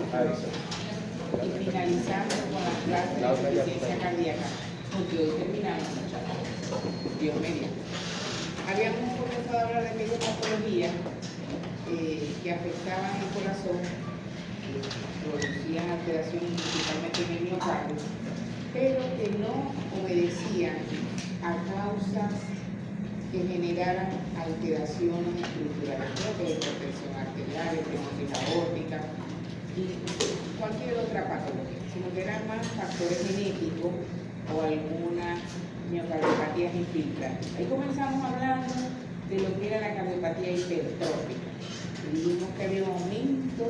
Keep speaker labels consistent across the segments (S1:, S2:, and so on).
S1: Y finalizando con las clases de insuficiencia cardíaca, porque hoy terminamos, muchachos, Dios mediante. Habíamos comenzado a hablar de aquellas patologías que afectaban el corazón, producían alteraciones principalmente en el miocardio, pero que no obedecían a causas que generaran alteraciones estructurales, creo que hipertensión arterial, estenosis aórtica y cualquier otra patología, sino que eran más factores genéticos o algunas miocardiopatías infiltrantes. Ahí comenzamos hablando de lo que era la cardiopatía hipertrófica. Y vimos que había un aumento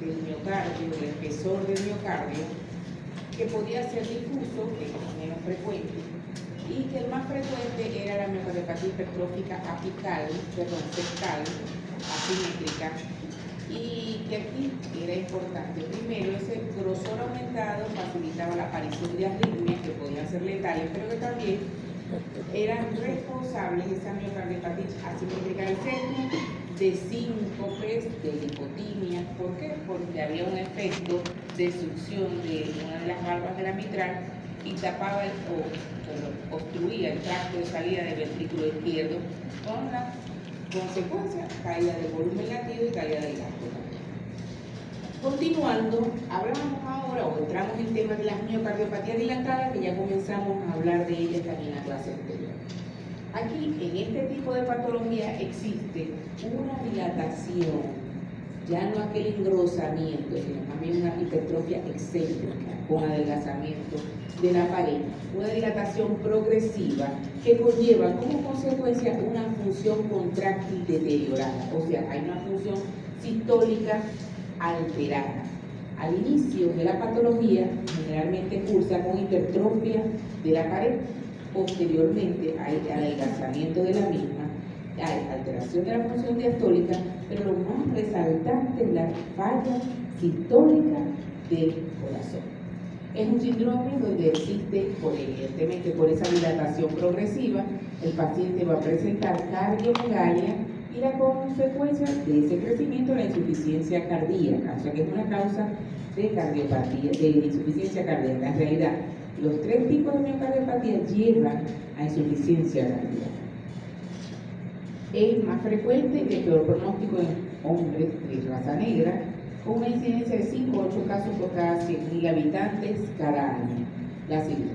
S1: del miocardio, del espesor del miocardio, que podía ser difuso, que es menos frecuente, y que el más frecuente era la miocardiopatía hipertrófica apical, septal, asimétrica, y que aquí era importante. Primero, ese grosor aumentado facilitaba la aparición de arritmias que podían ser letales, pero que también eran responsables, esa miocardiopatía asimétrica del centro, de síncopes, de hipotimia. ¿Por qué? Porque había un efecto de succión de una de las valvas de la mitral y tapaba o obstruía el tracto de salida del ventrículo izquierdo, con la consecuencia, caída del volumen latido y caída del gasto. Continuando, hablamos ahora o entramos en el tema de las miocardiopatías dilatadas, que ya comenzamos a hablar de ellas también en la clase anterior. Aquí, en este tipo de patología, existe una dilatación, ya no aquel engrosamiento, sino también una hipertrofia excéntrica con adelgazamiento de la pared, una dilatación progresiva que conlleva como consecuencia una función contráctil deteriorada, o sea, hay una función sistólica alterada. Al inicio de la patología, generalmente cursa con hipertrofia de la pared. Posteriormente hay adelgazamiento de la misma, hay alteración de la función diastólica, pero lo más resaltante es la falla sistólica del corazón. Es un síndrome donde existe, evidentemente por esa dilatación progresiva, el paciente va a presentar cardiomegalia y la consecuencia de ese crecimiento es la insuficiencia cardíaca, o sea que es una causa de cardiopatía, de insuficiencia cardíaca. En realidad, los tres tipos de miocardiopatía llevan a insuficiencia cardíaca. Es más frecuente y de peor pronóstico en hombres de raza negra, con una incidencia de 5 a 8 casos por cada 100.000 habitantes cada año. La siguiente.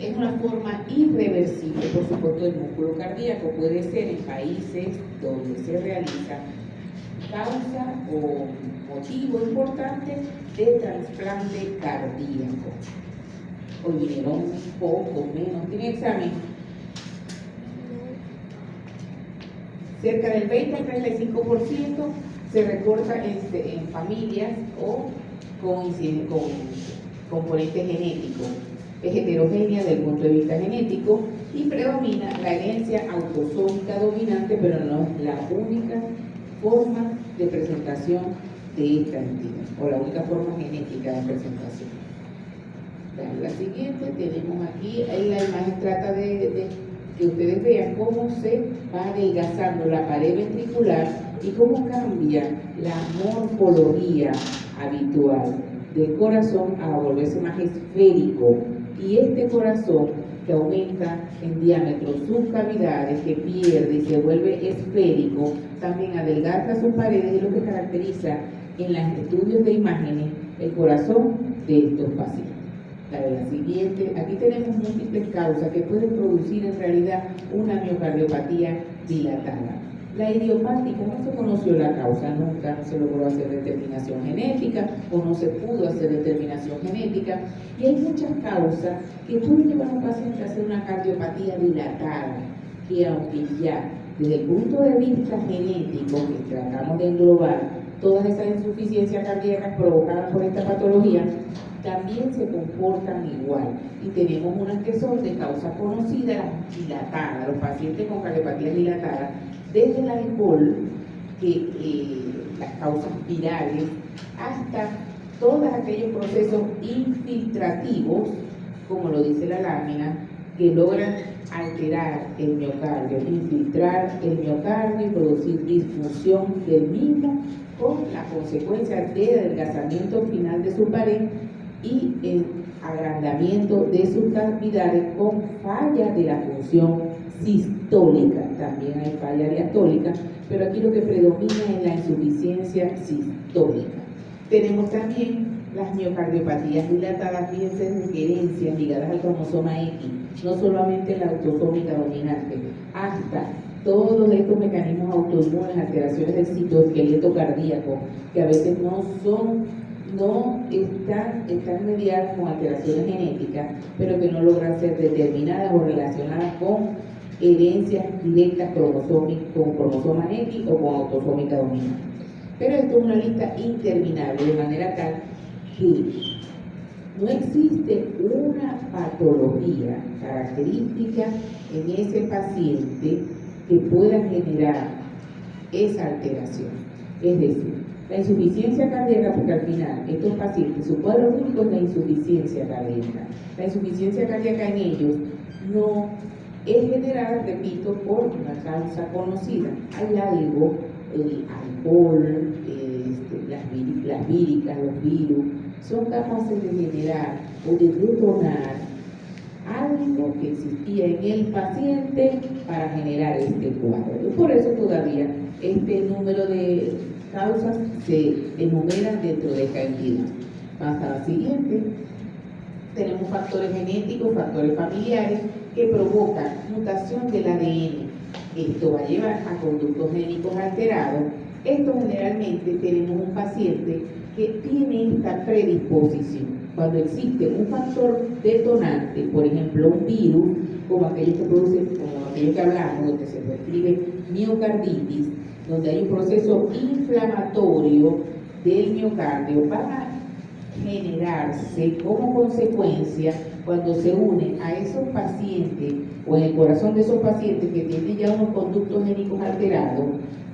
S1: Es una forma irreversible, por supuesto, del músculo cardíaco. Puede ser en países donde se realiza causa o motivo importante de trasplante cardíaco. Hoy vinieron poco menos, tiene examen. Cerca del 20 al 35% se reporta en familias o con componente genético. Es heterogénea desde el punto de vista genético y predomina la herencia autosómica dominante, pero no es la única forma de presentación de esta entidad, o la única forma genética de presentación. La siguiente tenemos aquí, ahí la imagen trata de que ustedes vean cómo se va adelgazando la pared ventricular y cómo cambia la morfología habitual del corazón a volverse más esférico, y este corazón que aumenta en diámetro sus cavidades, que pierde y se vuelve esférico, también adelgaza sus paredes, y lo que caracteriza en los estudios de imágenes el corazón de estos pacientes. La siguiente, aquí tenemos múltiples causas que pueden producir en realidad una miocardiopatía dilatada. La idiopática, no se conoció la causa, nunca se logró hacer determinación genética o no se pudo hacer determinación genética, y hay muchas causas que pueden llevar a un paciente a hacer una cardiopatía dilatada, que aunque ya desde el punto de vista genético, que tratamos de englobar todas esas insuficiencias cardíacas provocadas por esta patología, también se comportan igual, y tenemos unas que son de causa conocida, dilatadas, los pacientes con cardiopatía dilatada, desde el alcohol, las causas virales, hasta todos aquellos procesos infiltrativos, como lo dice la lámina, que logran alterar el miocardio, infiltrar el miocardio y producir disfunción del mismo, con la consecuencia de adelgazamiento final de su pared y el agrandamiento de sus cavidades con falla de la función sistólica. También hay falla diastólica, pero aquí lo que predomina es la insuficiencia sistólica. Tenemos también las miocardiopatías dilatadas, fíjense, de herencias ligadas al cromosoma X, no solamente la autosómica dominante, hasta todos estos mecanismos autoinmunes, alteraciones del citoesqueleto cardíaco, que a veces están mediadas con alteraciones genéticas, pero que no logran ser determinadas o relacionadas con herencias directas con cromosoma X o con autosómica dominante. Pero esto es una lista interminable, de manera tal que no existe una patología característica en ese paciente que pueda generar esa alteración. Es decir, la insuficiencia cardíaca, porque al final estos pacientes, su cuadro clínico es la insuficiencia cardíaca. La insuficiencia cardíaca en ellos no es generada, repito, por una causa conocida. Hay algo, el alcohol, las víricas, los virus, son capaces de generar o de detonar algo que existía en el paciente para generar este cuadro. Y por eso todavía este número de causas se enumeran dentro de cada entidad. Pasa a la siguiente. Tenemos factores genéticos, factores familiares que provocan mutación del ADN. Esto va a llevar a conductos génicos alterados. Esto generalmente tenemos un paciente que tiene esta predisposición. Cuando existe un factor detonante, por ejemplo un virus, como aquellos que hablamos, donde se prescribe miocarditis, donde hay un proceso inflamatorio del miocardio, van a generarse como consecuencia, cuando se unen a esos pacientes o en el corazón de esos pacientes que tienen ya unos conductos génicos alterados,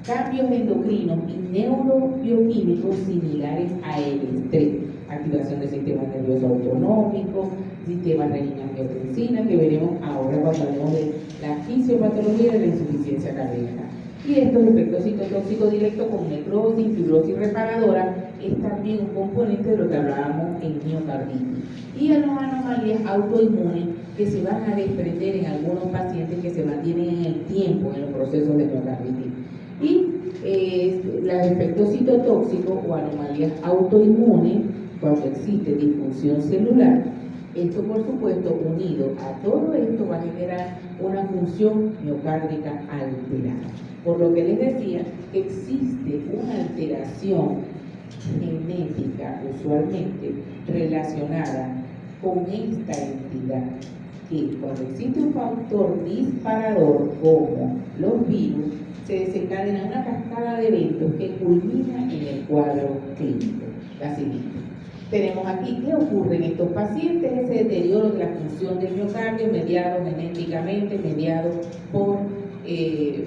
S1: cambios endocrinos y neurobioquímicos similares a el estrés, activación del sistema nervioso autonómico, sistema renina-angiotensina, que veremos ahora cuando hablemos de la fisiopatología de la insuficiencia cardíaca. Y estos efectos citotóxicos directos con necrosis, fibrosis reparadora es también un componente de lo que hablábamos en miocarditis. Y a las anomalías autoinmunes que se van a desprender en algunos pacientes que se mantienen en el tiempo en los procesos de miocarditis. Y los efectos citotóxicos o anomalías autoinmunes cuando existe disfunción celular. Esto, por supuesto, unido a todo esto, va a generar una función miocárdica alterada. Por lo que les decía, existe una alteración genética usualmente relacionada con esta entidad, que cuando existe un factor disparador como los virus, se desencadena una cascada de eventos que culmina en el cuadro clínico. La siguiente. Tenemos aquí qué ocurre en estos pacientes, ese deterioro de la función del miocardio mediado genéticamente, mediado por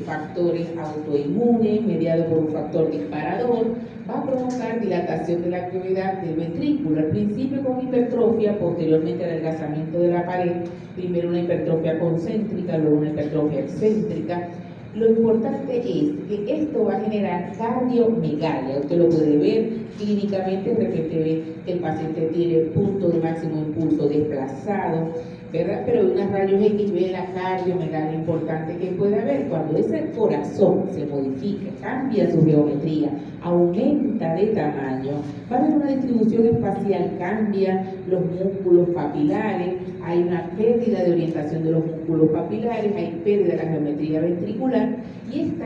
S1: factores autoinmunes, mediado por un factor disparador, va a provocar dilatación de la actividad del ventrículo, al principio con hipertrofia, posteriormente adelgazamiento de la pared, primero una hipertrofia concéntrica, luego una hipertrofia excéntrica. Lo importante es que esto va a generar cardiomegalia. Usted lo puede ver clínicamente, de repente ve que el paciente tiene punto de máximo impulso desplazado, ¿verdad? Pero en unos rayos X ve la cardiomegalia importante que puede haber. Cuando ese corazón se modifica, cambia su geometría, aumenta de tamaño, va a haber una distribución espacial, cambia los músculos papilares, hay una pérdida de orientación de los músculos papilares, hay pérdida de la geometría ventricular, y este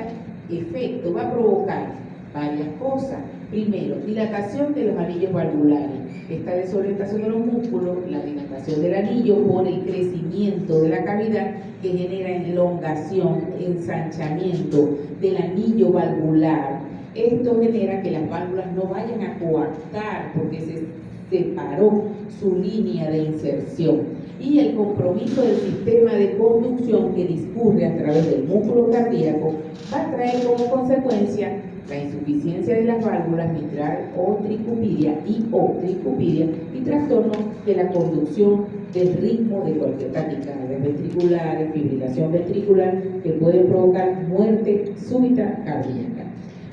S1: efecto va a provocar varias cosas. Primero, dilatación de los anillos valvulares. Esta desorientación de los músculos, la dilatación del anillo por el crecimiento de la cavidad que genera elongación, ensanchamiento del anillo valvular. Esto genera que las válvulas no vayan a coartar porque se separó su línea de inserción. Y el compromiso del sistema de conducción que discurre a través del músculo cardíaco va a traer como consecuencia la insuficiencia de las válvulas mitral o tricupidia y trastornos de la conducción del ritmo de cualquier taquicardia ventricular, fibrilación ventricular, que puede provocar muerte súbita cardíaca.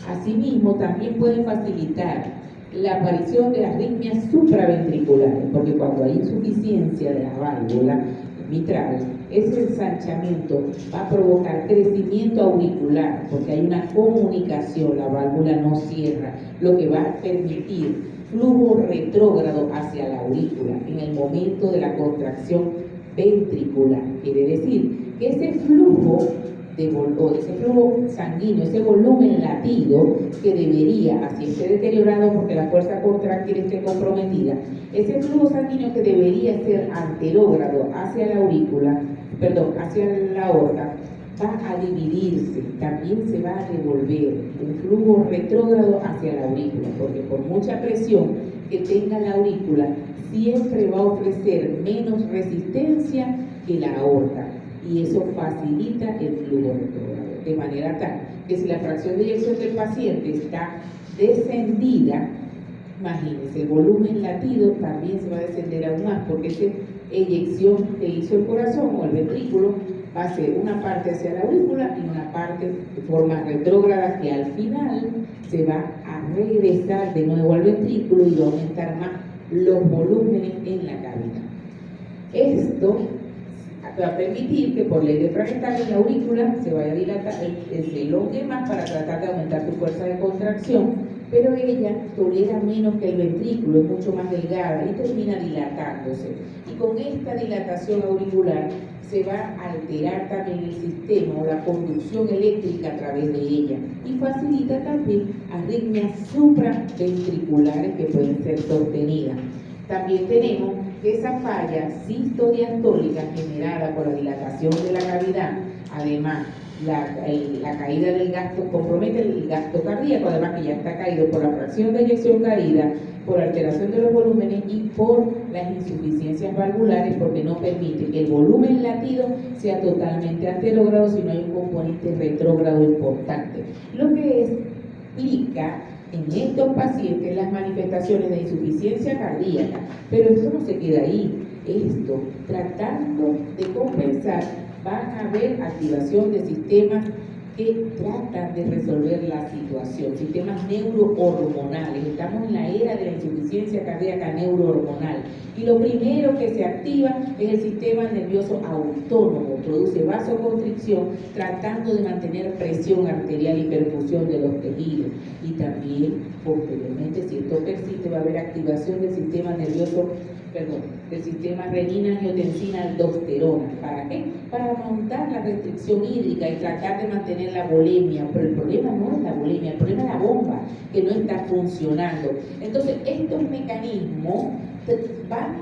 S1: Asimismo, también puede facilitar la aparición de arritmias supraventriculares, porque cuando hay insuficiencia de la válvula mitral, ese ensanchamiento va a provocar crecimiento auricular, porque hay una comunicación, la válvula no cierra, lo que va a permitir flujo retrógrado hacia la aurícula en el momento de la contracción ventricular. Quiere decir que ese flujo ese flujo sanguíneo, ese volumen latido que debería, así esté deteriorado porque la fuerza contráctil esté comprometida, ese flujo sanguíneo que debería ser anterógrado hacia la aurícula, hacia la aorta, va a dividirse, también se va a revolver un flujo retrógrado hacia la aurícula, porque por mucha presión que tenga la aurícula, siempre va a ofrecer menos resistencia que la aorta, y eso facilita el flujo retrógrado, de manera tal que si la fracción de eyección del paciente está descendida, imagínense, el volumen latido también se va a descender aún más, porque esa eyección que hizo el corazón o el ventrículo va a ser una parte hacia la aurícula y una parte de forma retrógrada, que al final se va a regresar de nuevo al ventrículo y va a aumentar más los volúmenes en la cavidad. Esto va a permitir que por ley de fragmentación la aurícula se vaya a dilatar, se elongue más para tratar de aumentar su fuerza de contracción, pero ella tolera menos que el ventrículo, es mucho más delgada y termina dilatándose. Y con esta dilatación auricular se va a alterar también el sistema o la conducción eléctrica a través de ella y facilita también arritmias supraventriculares que pueden ser sostenidas. También tenemos que esa falla sistodiastólica generada por la dilatación de la cavidad, además la caída del gasto compromete el gasto cardíaco, además que ya está caído por la fracción de eyección caída, por alteración de los volúmenes y por las insuficiencias valvulares, porque no permite que el volumen latido sea totalmente anterógrado, sino hay un componente retrógrado importante, lo que explica en estos pacientes las manifestaciones de insuficiencia cardíaca. Pero esto no se queda ahí. Esto, tratando de compensar, van a haber activación de sistemas que tratan de resolver la situación, sistemas neurohormonales. Estamos en la era de la insuficiencia cardíaca neurohormonal. Y lo primero que se activa es el sistema nervioso autónomo, produce vasoconstricción, tratando de mantener presión arterial y perfusión de los tejidos. Y también, posteriormente, si esto persiste, va a haber activación del sistema nervioso, del sistema renina-angiotensina-aldosterona. ¿Para qué? Para montar la restricción hídrica y tratar de mantener la volemia. Pero el problema no es la volemia, el problema es la bomba, que no está funcionando. Entonces, estos mecanismos van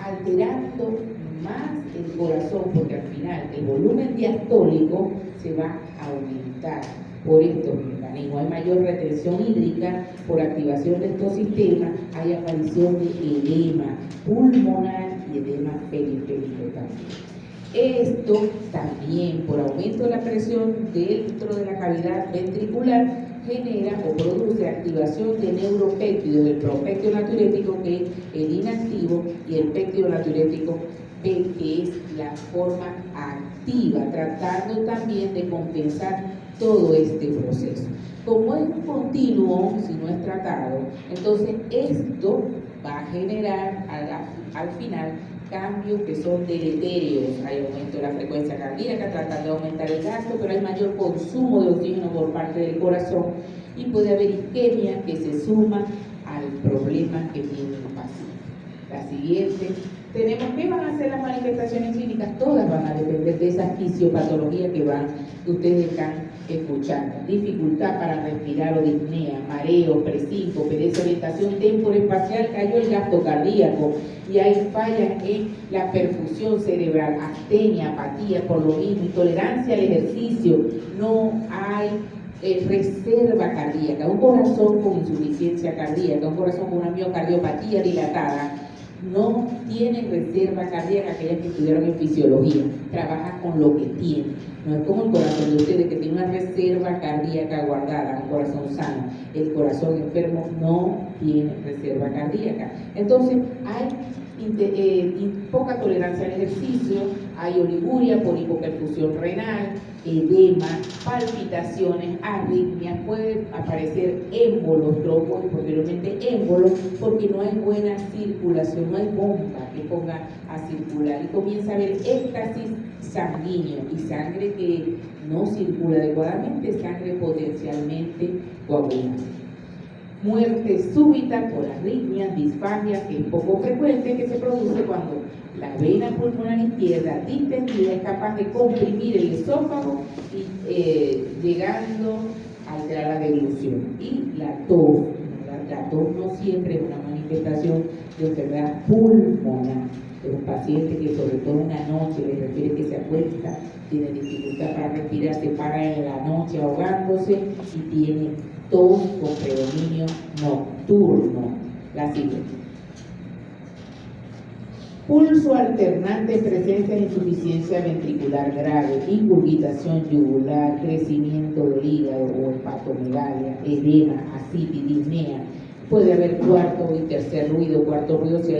S1: alterando más el corazón, porque al final el volumen diastólico se va a aumentar por estos mecanismos. Hay mayor retención hídrica por activación de estos sistemas, hay aparición de edema pulmonar y edema periférico también. Esto también, por aumento de la presión dentro de la cavidad ventricular, genera o produce activación de neuropéptidos, del propéptido natriurético, que es el inactivo, y el péptido natriurético B, que es la forma activa, tratando también de compensar todo este proceso. Como es un continuo, si no es tratado, entonces esto va a generar al final cambios que son deleterios. Hay aumento de la frecuencia cardíaca, tratando de aumentar el gasto, pero hay mayor consumo de oxígeno por parte del corazón y puede haber isquemia que se suma al problema que tiene el paciente. La siguiente, tenemos ¿qué van a ser las manifestaciones clínicas? Todas van a depender de esa fisiopatología que ustedes están escuchando. Dificultad para respirar o disnea, mareo, presíncope, desorientación temporoespacial, cayó el gasto cardíaco y hay fallas en la perfusión cerebral, astenia, apatía, por lo mismo, intolerancia al ejercicio, no hay reserva cardíaca, un corazón con insuficiencia cardíaca, un corazón con una miocardiopatía dilatada, no tiene reserva cardíaca. Aquellas que estudiaron en fisiología, trabaja con lo que tiene. No es como el corazón de ustedes que tiene una reserva cardíaca guardada, un corazón sano. El corazón enfermo no tiene reserva cardíaca. Entonces hay poca tolerancia al ejercicio, hay oliguria por hipoperfusión renal, edema, palpitaciones, arritmias, pueden aparecer émbolos, trombos y posteriormente émbolos, porque no hay buena circulación, no hay bomba que ponga a circular y comienza a haber éxtasis sanguíneo y sangre que no circula adecuadamente, sangre potencialmente coagulada. Muerte súbita por arritmias, disfagia, que es poco frecuente, que se produce cuando la vena pulmonar izquierda distendida es capaz de comprimir el esófago y llegando a alterar la deglución. Y la tos. La tos no siempre es una manifestación de enfermedad pulmonar. Es un paciente que sobre todo en la noche le refiere que se acuesta, tiene dificultad para respirar, se para en la noche ahogándose y tiene tos con predominio nocturno. La siguiente. Pulso alternante, presencia de insuficiencia ventricular grave, ingurgitación yugular, crecimiento del hígado o hepatomegalia, edema, ascitis, disnea. Puede haber cuarto y tercer ruido, cuarto ruido si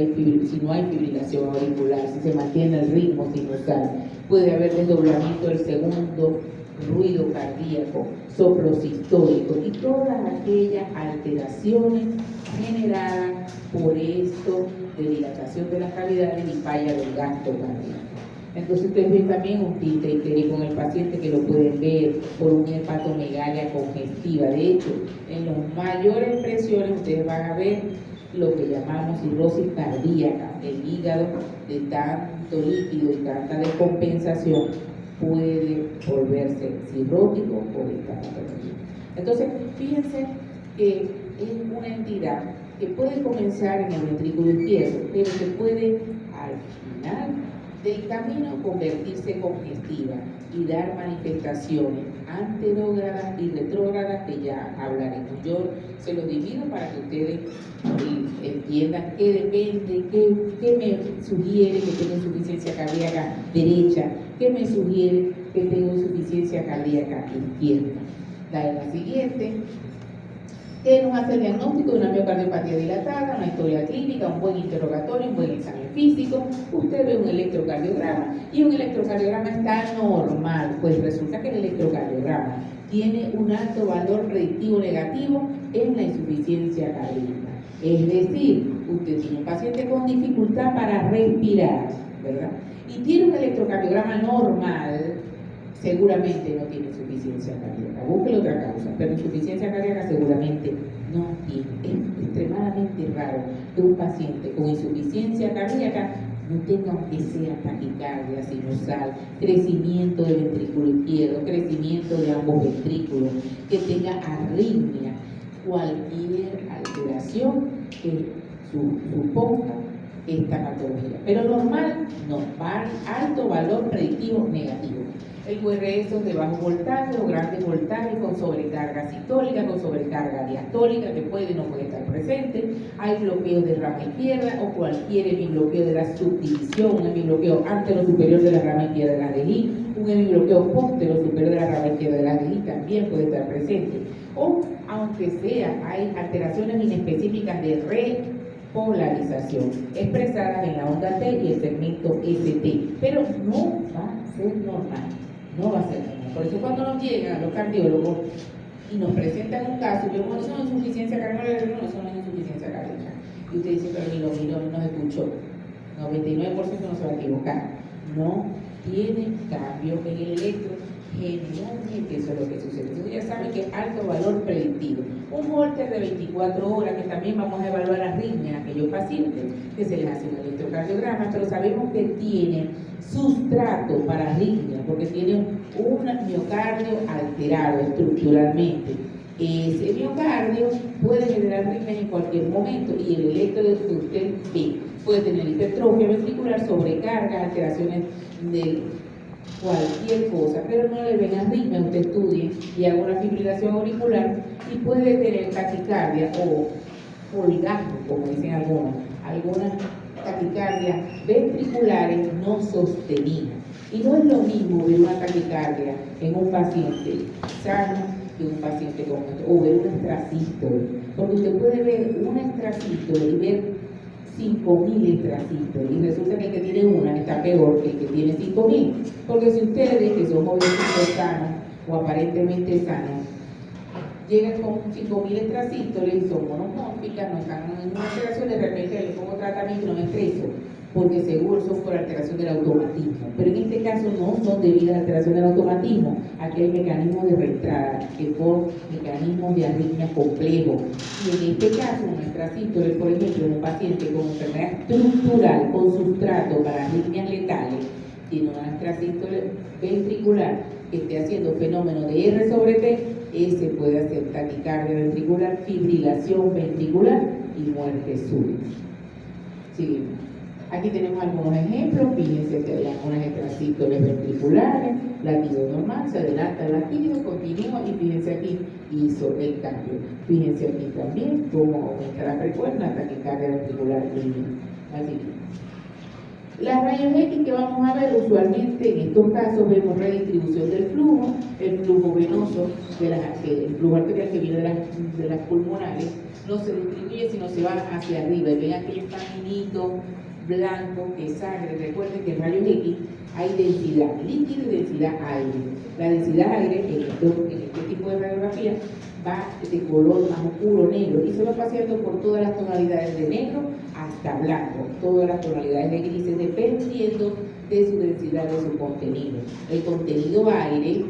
S1: no hay fibrilación auricular, si se mantiene el ritmo sinusal. Puede haber desdoblamiento del segundo ruido cardíaco, soplo sistólico y todas aquellas alteraciones generadas por esto de dilatación de las cavidades y falla del gasto cardíaco. Entonces ustedes ven también un tinte ictérico en el paciente que lo pueden ver por una hepatomegalia congestiva. De hecho, en las mayores presiones ustedes van a ver lo que llamamos cirrosis cardíaca. El hígado de tanto líquido y tanta descompensación puede volverse cirrótico por esta patología. Entonces, fíjense que es una entidad que puede comenzar en el ventrículo izquierdo, pero que puede al final del camino convertirse congestiva y dar manifestaciones anterógradas y retrógradas que ya hablaremos. Yo se los divido para que ustedes entiendan qué depende, qué me sugiere que tenga insuficiencia cardíaca derecha, qué me sugiere que tenga insuficiencia cardíaca izquierda. La siguiente. ¿Qué nos hace el diagnóstico de una miocardiopatía dilatada? Una historia clínica, un buen interrogatorio, un buen examen físico. Usted ve un electrocardiograma y un electrocardiograma está normal. Pues resulta que el electrocardiograma tiene un alto valor predictivo negativo en la insuficiencia cardíaca. Es decir, usted tiene un paciente con dificultad para respirar, ¿verdad? Y tiene un electrocardiograma normal, seguramente no tiene insuficiencia cardíaca. Búsquele otra causa, pero insuficiencia cardíaca seguramente no tiene. Es extremadamente raro que un paciente con insuficiencia cardíaca no tenga, aunque sea taquicardia sinusal, crecimiento del ventrículo izquierdo, crecimiento de ambos ventrículos, que tenga arritmia, cualquier alteración que suponga esta patología. Pero normal, no, alto valor predictivo negativo. El QRS de bajo voltaje o grandes voltajes con sobrecarga sistólica, con sobrecarga diastólica, que puede o no puede estar presente. Hay bloqueo de rama izquierda o cualquier hemibloqueo de la subdivisión, un hemibloqueo antero superior de la rama izquierda de la DI, un hemibloqueo postero superior de la rama izquierda de la DI también puede estar presente. O, aunque sea, hay alteraciones inespecíficas de repolarización expresadas en la onda T y el segmento ST, pero no va a ser normal. No va a ser normal. Por eso cuando nos llegan a los cardiólogos y nos presentan un caso, yo digo, eso no es insuficiencia cardíaca, no, eso no es insuficiencia cardíaca. Y usted dice, pero ni lo miró, ni nos escuchó. 99% no se va a equivocar. No tiene cambio en el electro. Generalmente eso es lo que sucede. Entonces ya saben que es alto valor predictivo. Un Holter de 24 horas, que también vamos a evaluar arritmia en aquellos pacientes que se les hace un electrocardiograma, pero sabemos que tiene sustrato para arritmia, porque tiene un miocardio alterado estructuralmente. Ese miocardio puede generar arritmia en cualquier momento y el electro que usted ve puede tener hipertrofia ventricular, sobrecarga, alteraciones de cualquier cosa, pero no le ven arritmia. Usted estudie y haga una fibrilación auricular y puede tener taquicardia o orgasmo, como dicen algunas taquicardias ventriculares no sostenidas. Y no es lo mismo ver una taquicardia en un paciente sano que un paciente con esto, o ver un extrasístole, porque usted puede ver un extrasístole y ver 5.000 extrasístoles, y resulta que el que tiene una está peor que el que tiene 5.000, porque si ustedes que son jovencitos sanos o aparentemente sanos, llegan con 5.000 extrasístoles y son monomórficas, no están en una alteración, de repente le pongo tratamiento y no me estreso, porque seguro son por alteración del automatismo. Pero en este caso no son debidas a alteración del automatismo. Aquí hay mecanismos de reentrada, que por mecanismos de arritmia complejos. Y en este caso, un extrasístole, por ejemplo, en un paciente con enfermedad estructural con sustrato para arritmias letales, tiene una extrasístole ventricular que esté haciendo fenómeno de R sobre T, ese puede hacer taquicardia ventricular, fibrilación ventricular y muerte súbita. Seguimos. Aquí tenemos algunos ejemplos. Fíjense que hay algunas extrasístoles ventriculares, latido normal, se adelanta el latido, continúa y fíjense aquí hizo el cambio. Fíjense aquí también cómo aumenta la frecuencia, la taquicardia ventricular libre. Así que las rayos X que vamos a ver usualmente en estos casos vemos redistribución del flujo, el flujo venoso, el flujo arterial que viene de las pulmonares, no se distribuye sino se va hacia arriba y ven aquellos caminitos blancos que sangre. Recuerden que en rayos X hay densidad líquida y densidad aire. La densidad aire en este tipo de radiografía va de color más oscuro negro y se va paseando por todas las tonalidades de negro hasta blanco, todas las tonalidades de grises dependiendo de su densidad, de su contenido. El contenido aire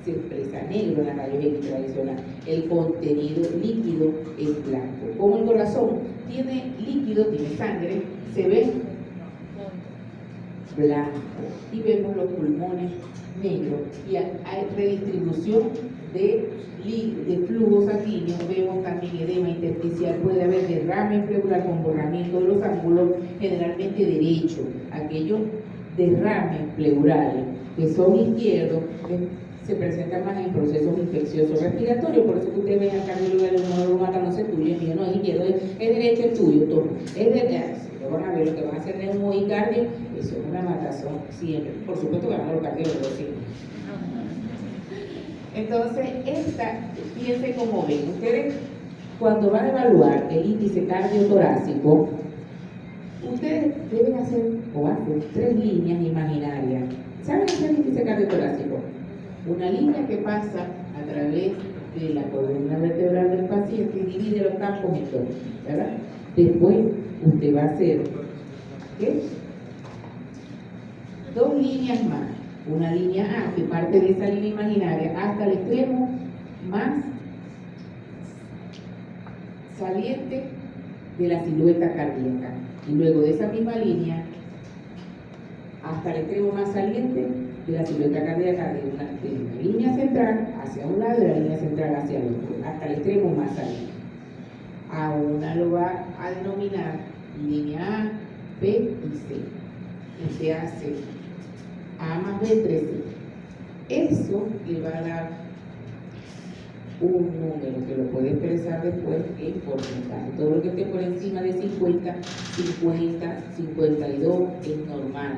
S1: se expresa negro en la rayos X tradicional, el contenido líquido es blanco. Como el corazón tiene líquido, tiene sangre, se ve blanco y vemos los pulmones negros y hay redistribución de flujo sanguíneo, vemos también edema intersticial, puede haber derrame pleural con borramiento de los ángulos, generalmente derecho, aquellos derrames pleurales que son izquierdos se presentan más en procesos infecciosos respiratorios, por eso que ustedes ven al cardiólogo del neurólogo matándose tuyo, el mío no es izquierdo, es derecho el tuyo, toma, es derecho. Van a ver lo que van a hacer neumo y cardio, eso es una matazón siempre. Por supuesto que van a los cardiólogos siempre. Entonces, fíjense cómo ven. Ustedes, cuando van a evaluar el índice cardiotorácico, ustedes deben hacer o hacen 3 líneas imaginarias. ¿Saben hacer el índice cardiotorácico? Una línea que pasa a través de la columna vertebral del paciente y divide los campos en dos, ¿verdad? Después, usted va a hacer, ¿qué? 2 líneas más. Una línea A que parte de esa línea imaginaria hasta el extremo más saliente de la silueta cardíaca. Y luego de esa misma línea hasta el extremo más saliente de la silueta cardíaca de una línea central hacia un lado y de la línea central hacia el otro, hasta el extremo más saliente. A una lo va a denominar línea A, B y C. Y se hace A más B, 3C. Eso le va a dar un número que lo puede expresar después en porcentaje. Todo lo que esté por encima de 50, 50, 52 es normal.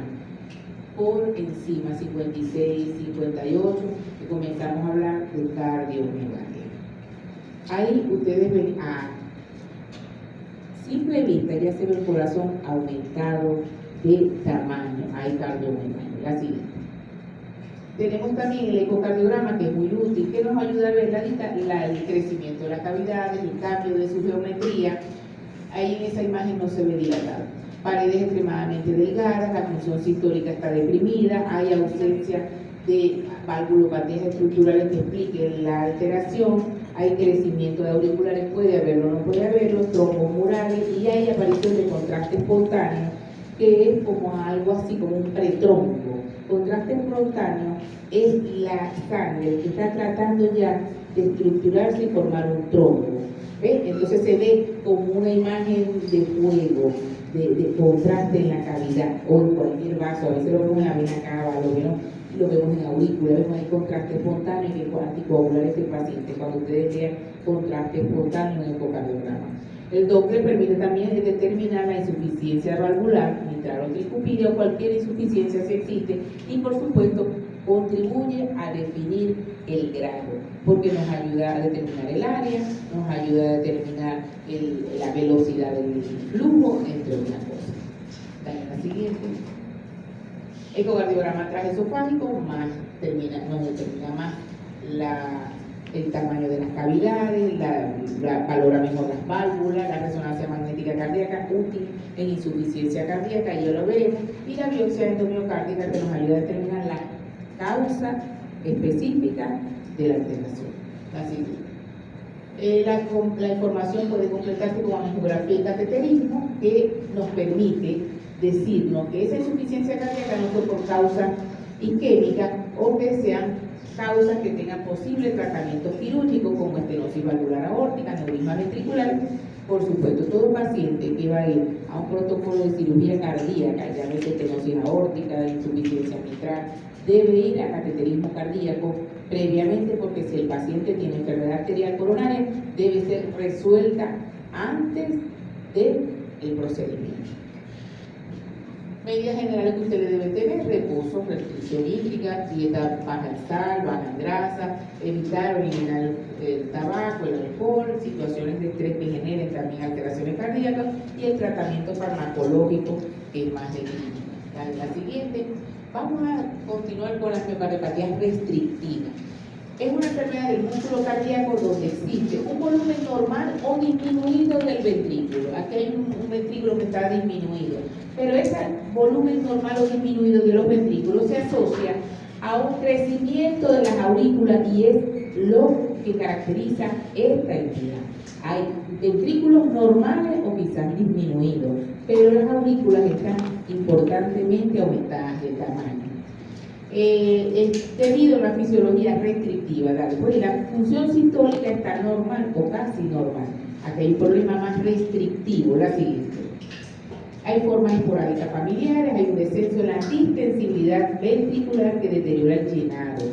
S1: Por encima, 56, 58, y comenzamos a hablar de cardiomegalia. Ahí ustedes ven a simple vista ya se ve el corazón aumentado de tamaño, hay cardiomegalia. La siguiente. Tenemos también el ecocardiograma, que es muy útil, que nos ayuda a ver el crecimiento de las cavidades, el cambio de su geometría. Ahí en esa imagen no se ve dilatado. Paredes extremadamente delgadas, la función sistólica está deprimida, hay ausencia de valvulopatías estructurales que expliquen la alteración, hay crecimiento de auriculares, puede haberlo o no puede haberlo, trombos murales y hay aparición de contraste espontáneo, que es como algo así como un pretrombo. Contraste espontáneo es la sangre que está tratando ya de estructurarse y formar un trombo. ¿Ves? Entonces se ve como una imagen de fuego, de contraste en la cavidad o en cualquier vaso. A veces lo vemos en la vena cava, lo vemos en aurícula, vemos ahí contraste espontáneo y que anticoagular ese paciente cuando ustedes vean contraste espontáneo en el ecocardiograma. El Doppler permite también determinar la insuficiencia valvular, mitral o tricupídea o cualquier insuficiencia si existe, y por supuesto contribuye a definir el grado, porque nos ayuda a determinar el área, nos ayuda a determinar la velocidad del flujo, entre otras cosas. Dale la siguiente. Ecocardiograma transesofágico nos determina más el tamaño de las cavidades, valora mejor las válvulas, la resonancia magnética cardíaca útil en insuficiencia cardíaca, ya lo veremos, y la biopsia endomiocárdica que nos ayuda a determinar la causa específica de la alteración. Así la información puede completarse con angiografía y cateterismo, que nos permite decirnos que esa insuficiencia cardíaca no fue por causa isquémica o que sean causas que tengan posible tratamiento quirúrgico como estenosis valvular aórtica, aneurisma ventricular. Por supuesto, todo paciente que va a ir a un protocolo de cirugía cardíaca, llámese estenosis aórtica, insuficiencia mitral, debe ir a cateterismo cardíaco previamente, porque si el paciente tiene enfermedad arterial coronaria, debe ser resuelta antes del procedimiento. Medidas generales que ustedes deben tener: reposo, restricción hídrica, dieta baja en sal, baja en grasa, evitar o eliminar el tabaco, el alcohol, situaciones de estrés que generen también alteraciones cardíacas, y el tratamiento farmacológico que es más definido. La siguiente, vamos a continuar con las miocardiopatías restrictivas. Es una enfermedad del músculo cardíaco donde existe un volumen normal o disminuido del ventrículo. Aquí hay un ventrículo que está disminuido, pero ese volumen normal o disminuido de los ventrículos se asocia a un crecimiento de las aurículas, y es lo que caracteriza esta entidad. Hay ventrículos normales o quizás disminuidos, pero las aurículas están importantemente aumentadas de tamaño. Debido a una fisiología restrictiva, pues la función sistólica está normal o casi normal. Aquí hay un problema más restrictivo, la siguiente. Hay formas esporádicas familiares, hay un descenso en la distensibilidad ventricular que deteriora el llenado.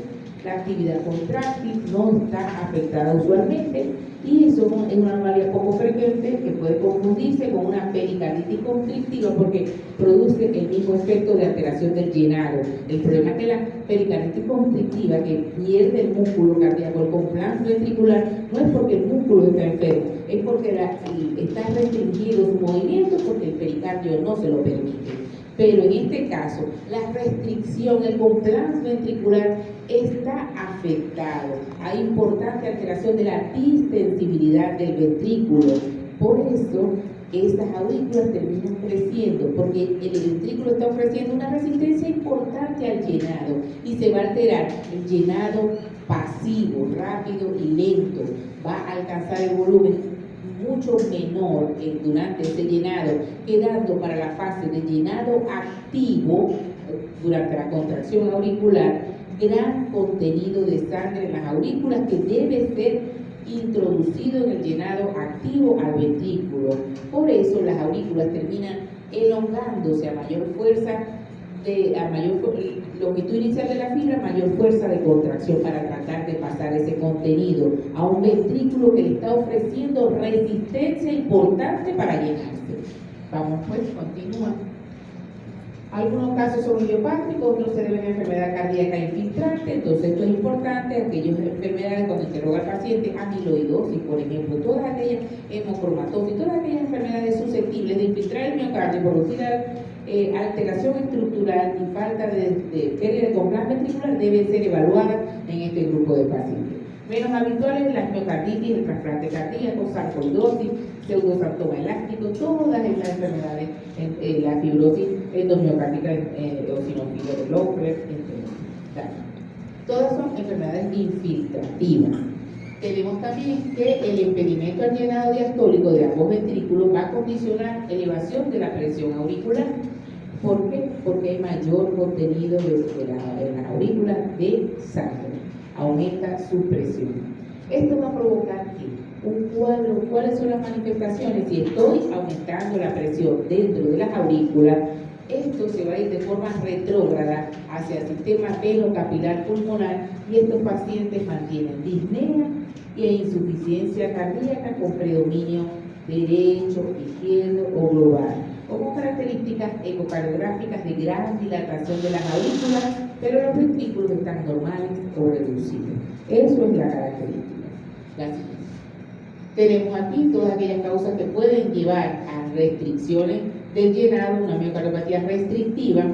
S1: La actividad contráctil no está afectada usualmente, y eso es una anomalía poco frecuente que puede confundirse con una pericarditis constrictiva, porque produce el mismo efecto de alteración del llenado. El problema es que la pericarditis constrictiva, que pierde el músculo cardíaco, el compliance ventricular, no es porque el músculo está enfermo, es porque está restringido su movimiento, porque el pericardio no se lo permite. Pero en este caso, la restricción, el compliance ventricular está afectado. Hay importante alteración de la distensibilidad del ventrículo. Por eso, estas aurículas terminan creciendo, porque el ventrículo está ofreciendo una resistencia importante al llenado, y se va a alterar el llenado pasivo, rápido y lento. Va a alcanzar el volumen mucho menor durante ese llenado, quedando para la fase de llenado activo, durante la contracción auricular, gran contenido de sangre en las aurículas que debe ser introducido en el llenado activo al ventrículo. Por eso las aurículas terminan elongándose a mayor fuerza, a mayor longitud inicial de la fibra, mayor fuerza de contracción, para tratar de pasar ese contenido a un ventrículo que le está ofreciendo resistencia importante para llenarse. Vamos pues, continúa. Algunos casos son idiopátricos, otros se deben a enfermedad cardíaca infiltrante. Entonces esto es importante: aquellas enfermedades, cuando interroga al paciente, amiloidosis, por ejemplo, todas aquellas, hemocromatosis, todas aquellas enfermedades susceptibles de infiltrar el miocardio por alteración estructural y falta de pérdida de compliance ventricular, deben ser evaluadas en este grupo de pacientes. Menos habituales: las miocarditis, el trasplante cardíaco, sarcoidosis, pseudosarcoma elástico, todas estas enfermedades, la fibrosis endomiocárdica, eosinofilia de Loeffler, entre otras. Todas son enfermedades infiltrativas. Tenemos también que el impedimento al llenado diastólico de ambos ventrículos va a condicionar elevación de la presión auricular. ¿Por qué? Porque hay mayor contenido en la aurícula de sangre, aumenta su presión. Esto va a provocar un cuadro. ¿Cuáles son las manifestaciones? Si estoy aumentando la presión dentro de las aurículas, esto se va a ir de forma retrógrada hacia el sistema venocapilar pulmonar, y estos pacientes mantienen disnea e insuficiencia cardíaca con predominio derecho, izquierdo o global, o con características ecocardiográficas de gran dilatación de las aurículas, pero los ventrículos están normales o reducidos. Eso es la característica. La siguiente. Tenemos aquí todas aquellas causas que pueden llevar a restricciones del llenado, una miocardiopatía restrictiva,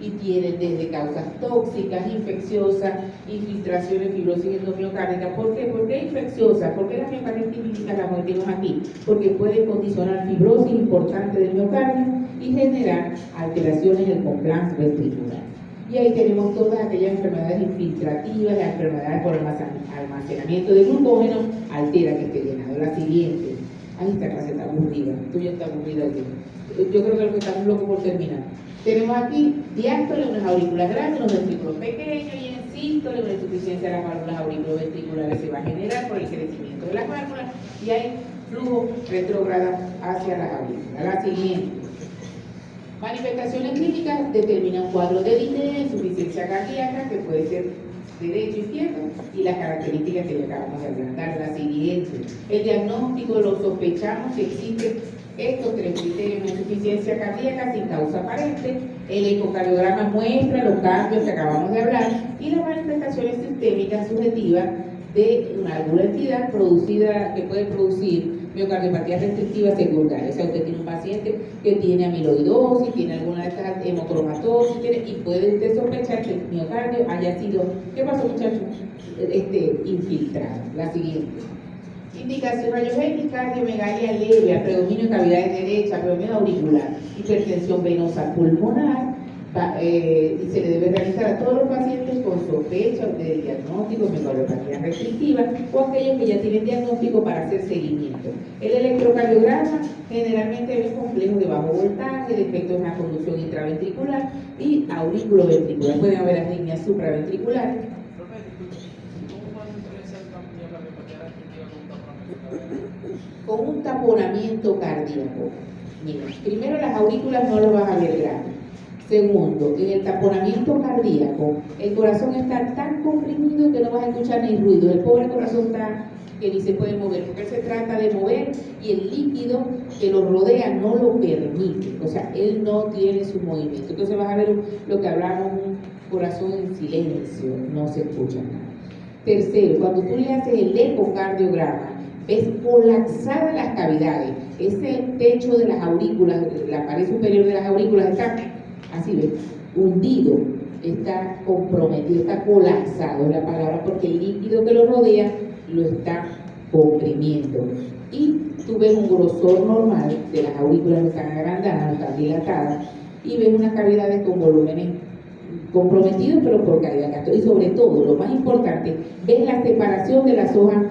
S1: y tiene desde causas tóxicas, infecciosas, infiltraciones, fibrosis endomiocárdica. ¿Por qué? ¿Por qué infecciosas? ¿Por qué las miocarditis típicas las metemos aquí? Porque puede condicionar fibrosis importante del miocardio y generar alteraciones en el compliance ventricular. Y ahí tenemos todas aquellas enfermedades infiltrativas, las enfermedades por almacenamiento de glucógeno, altera que esté llenado. La siguiente. Ahí esta clase está aburrida. Tú ya estás aburrida aquí. Yo creo que lo que estamos locos por terminar. Tenemos aquí diástole, unas aurículas grandes, unos ventrículos pequeños, y en sístole, una insuficiencia de las válvulas auriculoventriculares se va a generar por el crecimiento de las válvulas y hay flujo retrógrado hacia las aurículas. La siguiente. Manifestaciones clínicas determinan un cuadro de disnea, insuficiencia cardíaca, que puede ser derecho, izquierdo, y las características que ya acabamos de hablar. La siguiente. El diagnóstico lo sospechamos si existe estos tres criterios: de insuficiencia cardíaca sin causa aparente, el ecocardiograma muestra los cambios que acabamos de hablar, y las manifestaciones sistémicas subjetivas de alguna entidad producida, que puede producir miocardiopatía restrictiva secundaria. O sea, usted tiene un paciente que tiene amiloidosis, tiene alguna de estas hemocromatosis, y puede usted sospechar que el miocardio haya sido, ¿qué pasó, muchachos? Infiltrado. La siguiente. Indicación: rayos X, cardiomegalia leve, predominio de cavidades derechas, predominio auricular, hipertensión venosa pulmonar, y se le debe realizar a todos los pacientes con sospecha de diagnóstico de miocardiopatía restrictiva o aquellos que ya tienen diagnóstico para hacer seguimiento. El electrocardiograma generalmente es complejo de bajo voltaje, defectos en la conducción intraventricular y aurículo-ventricular. Pueden haber arritmias supraventriculares. Con un taponamiento cardíaco. Mira, primero, las aurículas no lo vas a ver grande. Segundo, en el taponamiento cardíaco, el corazón está tan comprimido que no vas a escuchar ni ruido. El pobre corazón está que ni se puede mover, porque él se trata de mover y el líquido que lo rodea no lo permite. O sea, él no tiene su movimiento. Entonces vas a ver lo que hablamos, un corazón en silencio, no se escucha nada. Tercero, cuando tú le haces el ecocardiograma, ves colapsadas las cavidades. Ese techo de las aurículas, la pared superior de las aurículas está así, ¿ves? Hundido, está comprometido, está colapsado, es la palabra, porque el líquido que lo rodea lo está comprimiendo. Y tú ves un grosor normal de las aurículas, no están agrandadas, no están dilatadas, y ves unas cavidades con volúmenes comprometidos, pero por caída de gasto. Y sobre todo, lo más importante, ves la separación de las hojas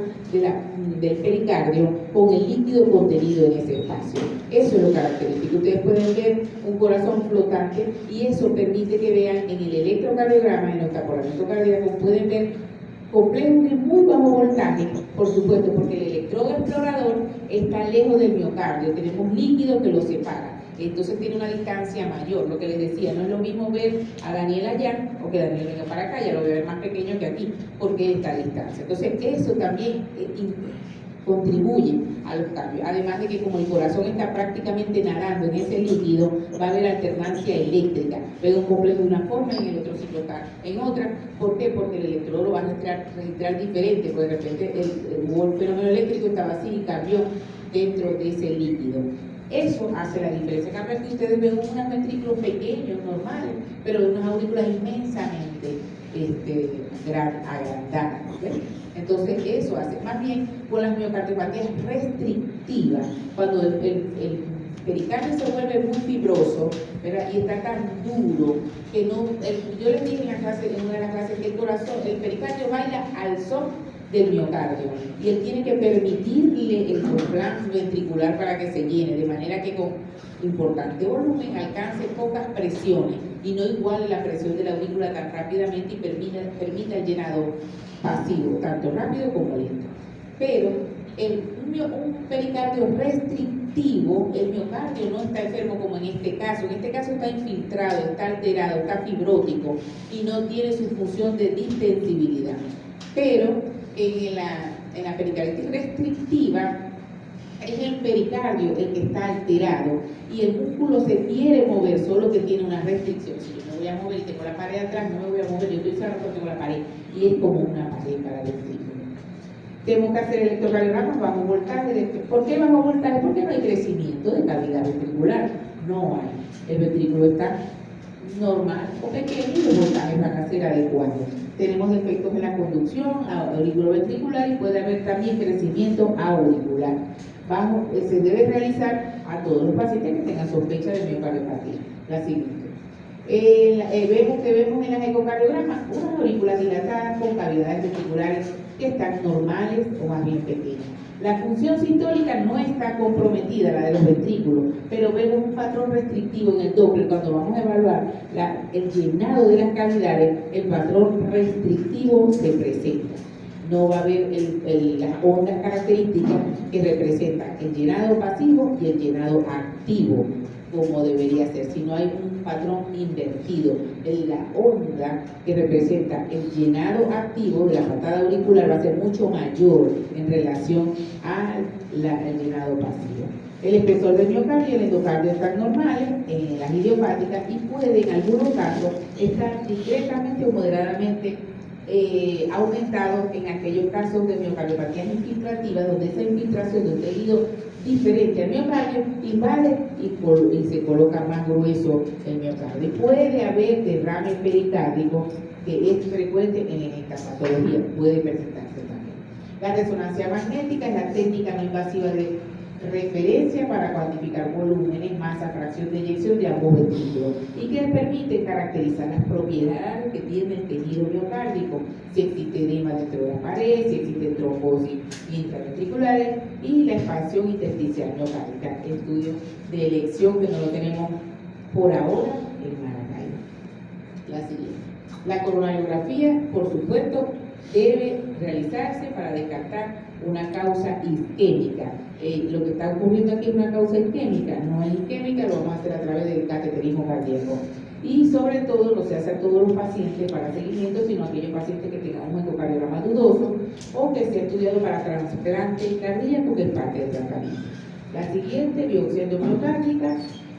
S1: del pericardio con el líquido contenido en ese espacio. Eso es lo característico. Ustedes pueden ver un corazón flotante y eso permite que vean en el electrocardiograma, en los taponamientos cardíacos, pueden ver complejos de muy bajo voltaje, por supuesto, porque el electrodo explorador está lejos del miocardio, tenemos líquido que lo separa. Entonces tiene una distancia mayor, lo que les decía, no es lo mismo ver a Daniel allá o que Daniel venga para acá, ya lo voy a ver más pequeño que aquí, porque esta distancia. Entonces eso también contribuye a los cambios, además de que como el corazón está prácticamente nadando en ese líquido, va a haber alternancia eléctrica, pero un complejo de una forma y en el otro ciclo está en otra. ¿Por qué? Porque el electrodo lo va a registrar diferente, porque de repente el fenómeno eléctrico estaba así y cambió dentro de ese líquido. Eso hace la diferencia. Cada vez que ustedes ven unos ventrículos pequeños, normales, pero unas aurículas inmensamente agrandadas. ¿Okay? Entonces eso hace. Más bien con las miocardiopatías restrictivas, cuando el pericardio se vuelve muy fibroso, ¿verdad? Y está tan duro que no. Yo les dije en una de las clases que el pericardio baila al son del miocardio y él tiene que permitirle el compliance ventricular para que se llene, de manera que con importante volumen alcance pocas presiones y no iguale la presión de la aurícula tan rápidamente y permita el llenado pasivo, tanto rápido como lento. Pero un pericardio restrictivo, el miocardio no está enfermo como en este caso está infiltrado, está alterado, está fibrótico y no tiene su función de distensibilidad. Pero en la pericarditis restrictiva, es el pericardio el que está alterado y el músculo se quiere mover, solo que tiene una restricción. Si yo me voy a mover y tengo la pared atrás, no me voy a mover, yo estoy cerrado porque tengo la pared y es como una pared para el ventrículo. Tenemos que hacer electrocardiogramas bajo voltaje. ¿Por qué bajo voltaje? Porque no hay crecimiento de cavidad ventricular, no hay. El ventrículo está normal o pequeño y los voltajes van a ser adecuados. Tenemos defectos en la conducción auriculoventricular y puede haber también crecimiento auricular. Se debe realizar a todos los pacientes que tengan sospecha de miocardiopatía. La siguiente. Vemos en las ecocardiogramas unas aurículas dilatadas con cavidades ventriculares que están normales o más bien pequeñas. La función sistólica no está comprometida, la de los ventrículos, pero vemos un patrón restrictivo en el Doppler. Cuando vamos a evaluar el llenado de las cavidades, el patrón restrictivo se presenta. No va a haber las ondas características que representan el llenado pasivo y el llenado activo, como debería ser, si no hay un patrón invertido. La onda que representa el llenado activo de la patada auricular va a ser mucho mayor en relación al llenado pasivo. El espesor del miocardio y el endocardio están normales en las idiopáticas y puede en algunos casos estar discretamente o moderadamente aumentados en aquellos casos de miocardiopatías infiltrativas, donde esa infiltración de un tejido diferente al miocardio invade y se coloca más grueso el miocardio. Y puede haber derrame pericárdico, que es frecuente en esta patología, puede presentarse también. La resonancia magnética es la técnica no invasiva de referencia para cuantificar volúmenes, masa, fracción de eyección de ambos ventrículos y que permite caracterizar las propiedades que tiene el tejido miocárdico, si existe edema dentro de la pared, si existe trombosis intraventriculares y la expansión intersticial miocárdica, estudio de elección que no lo tenemos por ahora en Maracaibo. La siguiente. La coronariografía, por supuesto, debe realizarse para descartar una causa isquémica. Lo que está ocurriendo aquí es una causa isquémica, no es isquémica, lo vamos a hacer a través del cateterismo cardíaco. Y sobre todo, no se hace a todos los pacientes para seguimiento, sino a aquellos pacientes que tengan un ecocardiograma dudoso o que esté estudiado para trasplante cardíaco, que es parte del tratamiento. La siguiente, biopsia endomiocárdica,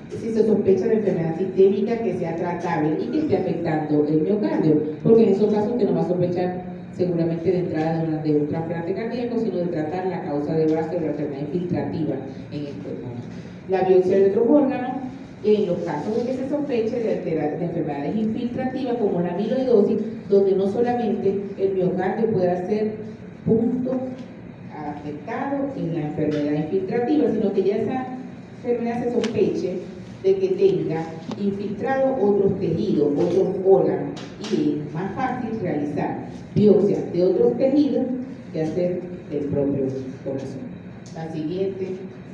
S1: si se sospecha de enfermedad sistémica que sea tratable y que esté afectando el miocardio, porque en esos casos que no va a sospechar seguramente de entrada de un trasplante cardíaco, sino de tratar la causa de base de la enfermedad infiltrativa en este caso. La biopsia de otros órganos, en los casos de que se sospeche de enfermedades infiltrativas como la amiloidosis, donde no solamente el miocardio pueda ser punto afectado en la enfermedad infiltrativa, sino que ya esa enfermedad se sospeche de que tenga infiltrado otros tejidos, otros órganos, y es más fácil realizar biopsia de otros tejidos que hacer el propio corazón. La siguiente,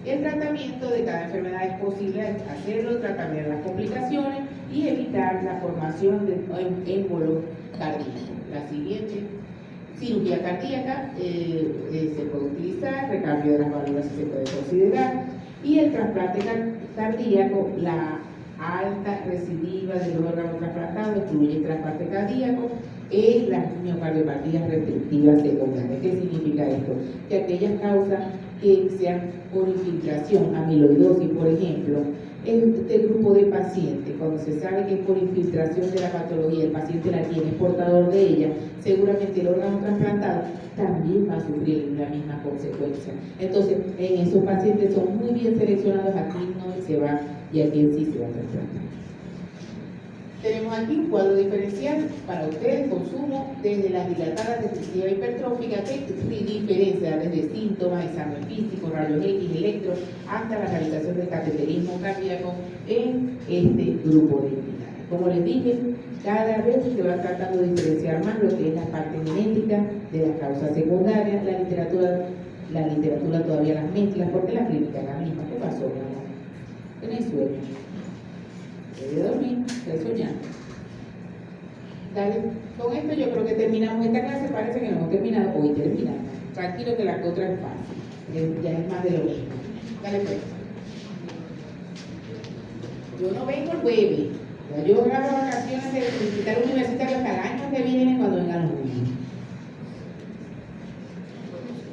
S1: el tratamiento de cada enfermedad es posible hacerlo, tratar de las complicaciones y evitar la formación de émbolo cardíaco. La siguiente, cirugía cardíaca, se puede utilizar, recambio de las válvulas se puede considerar, y el trasplante cardíaco, la alta recidiva del órgano trasplantado incluye el trasplante cardíaco en las miocardiopatías restrictivas secundarias. ¿Qué significa esto? Que aquellas causas que sean por infiltración, amiloidosis, por ejemplo, en este grupo de pacientes, cuando se sabe que es por infiltración de la patología, el paciente la tiene, es portador de ella, seguramente el órgano trasplantado también va a sufrir la misma consecuencia. Entonces, en esos pacientes son muy bien seleccionados, aquí no se va y aquí sí se va a trasplantar. Tenemos aquí un cuadro diferencial para ustedes, consumo desde las dilatadas restrictivas hipertróficas, que diferencia desde síntomas, examen físico, rayos X, electro, hasta la realización del cateterismo cardíaco en este grupo de entidades. Como les dije, cada vez se va tratando de diferenciar más lo que es la parte genética de las causas secundarias. La literatura todavía las mezcla, porque la clínica es la misma. ¿Qué pasó, mi amor? ¿Tenés sueño? Debe dormir, estoy soñando. Dale, con esto yo creo que terminamos esta clase, parece que no hemos terminado, hoy terminamos. Tranquilo que la otra es fácil, ya es más de lo mismo. Dale pues. Yo no vengo el jueves, ya yo grabo vacaciones de visitar universitario hasta el año que viene cuando vengan los niños.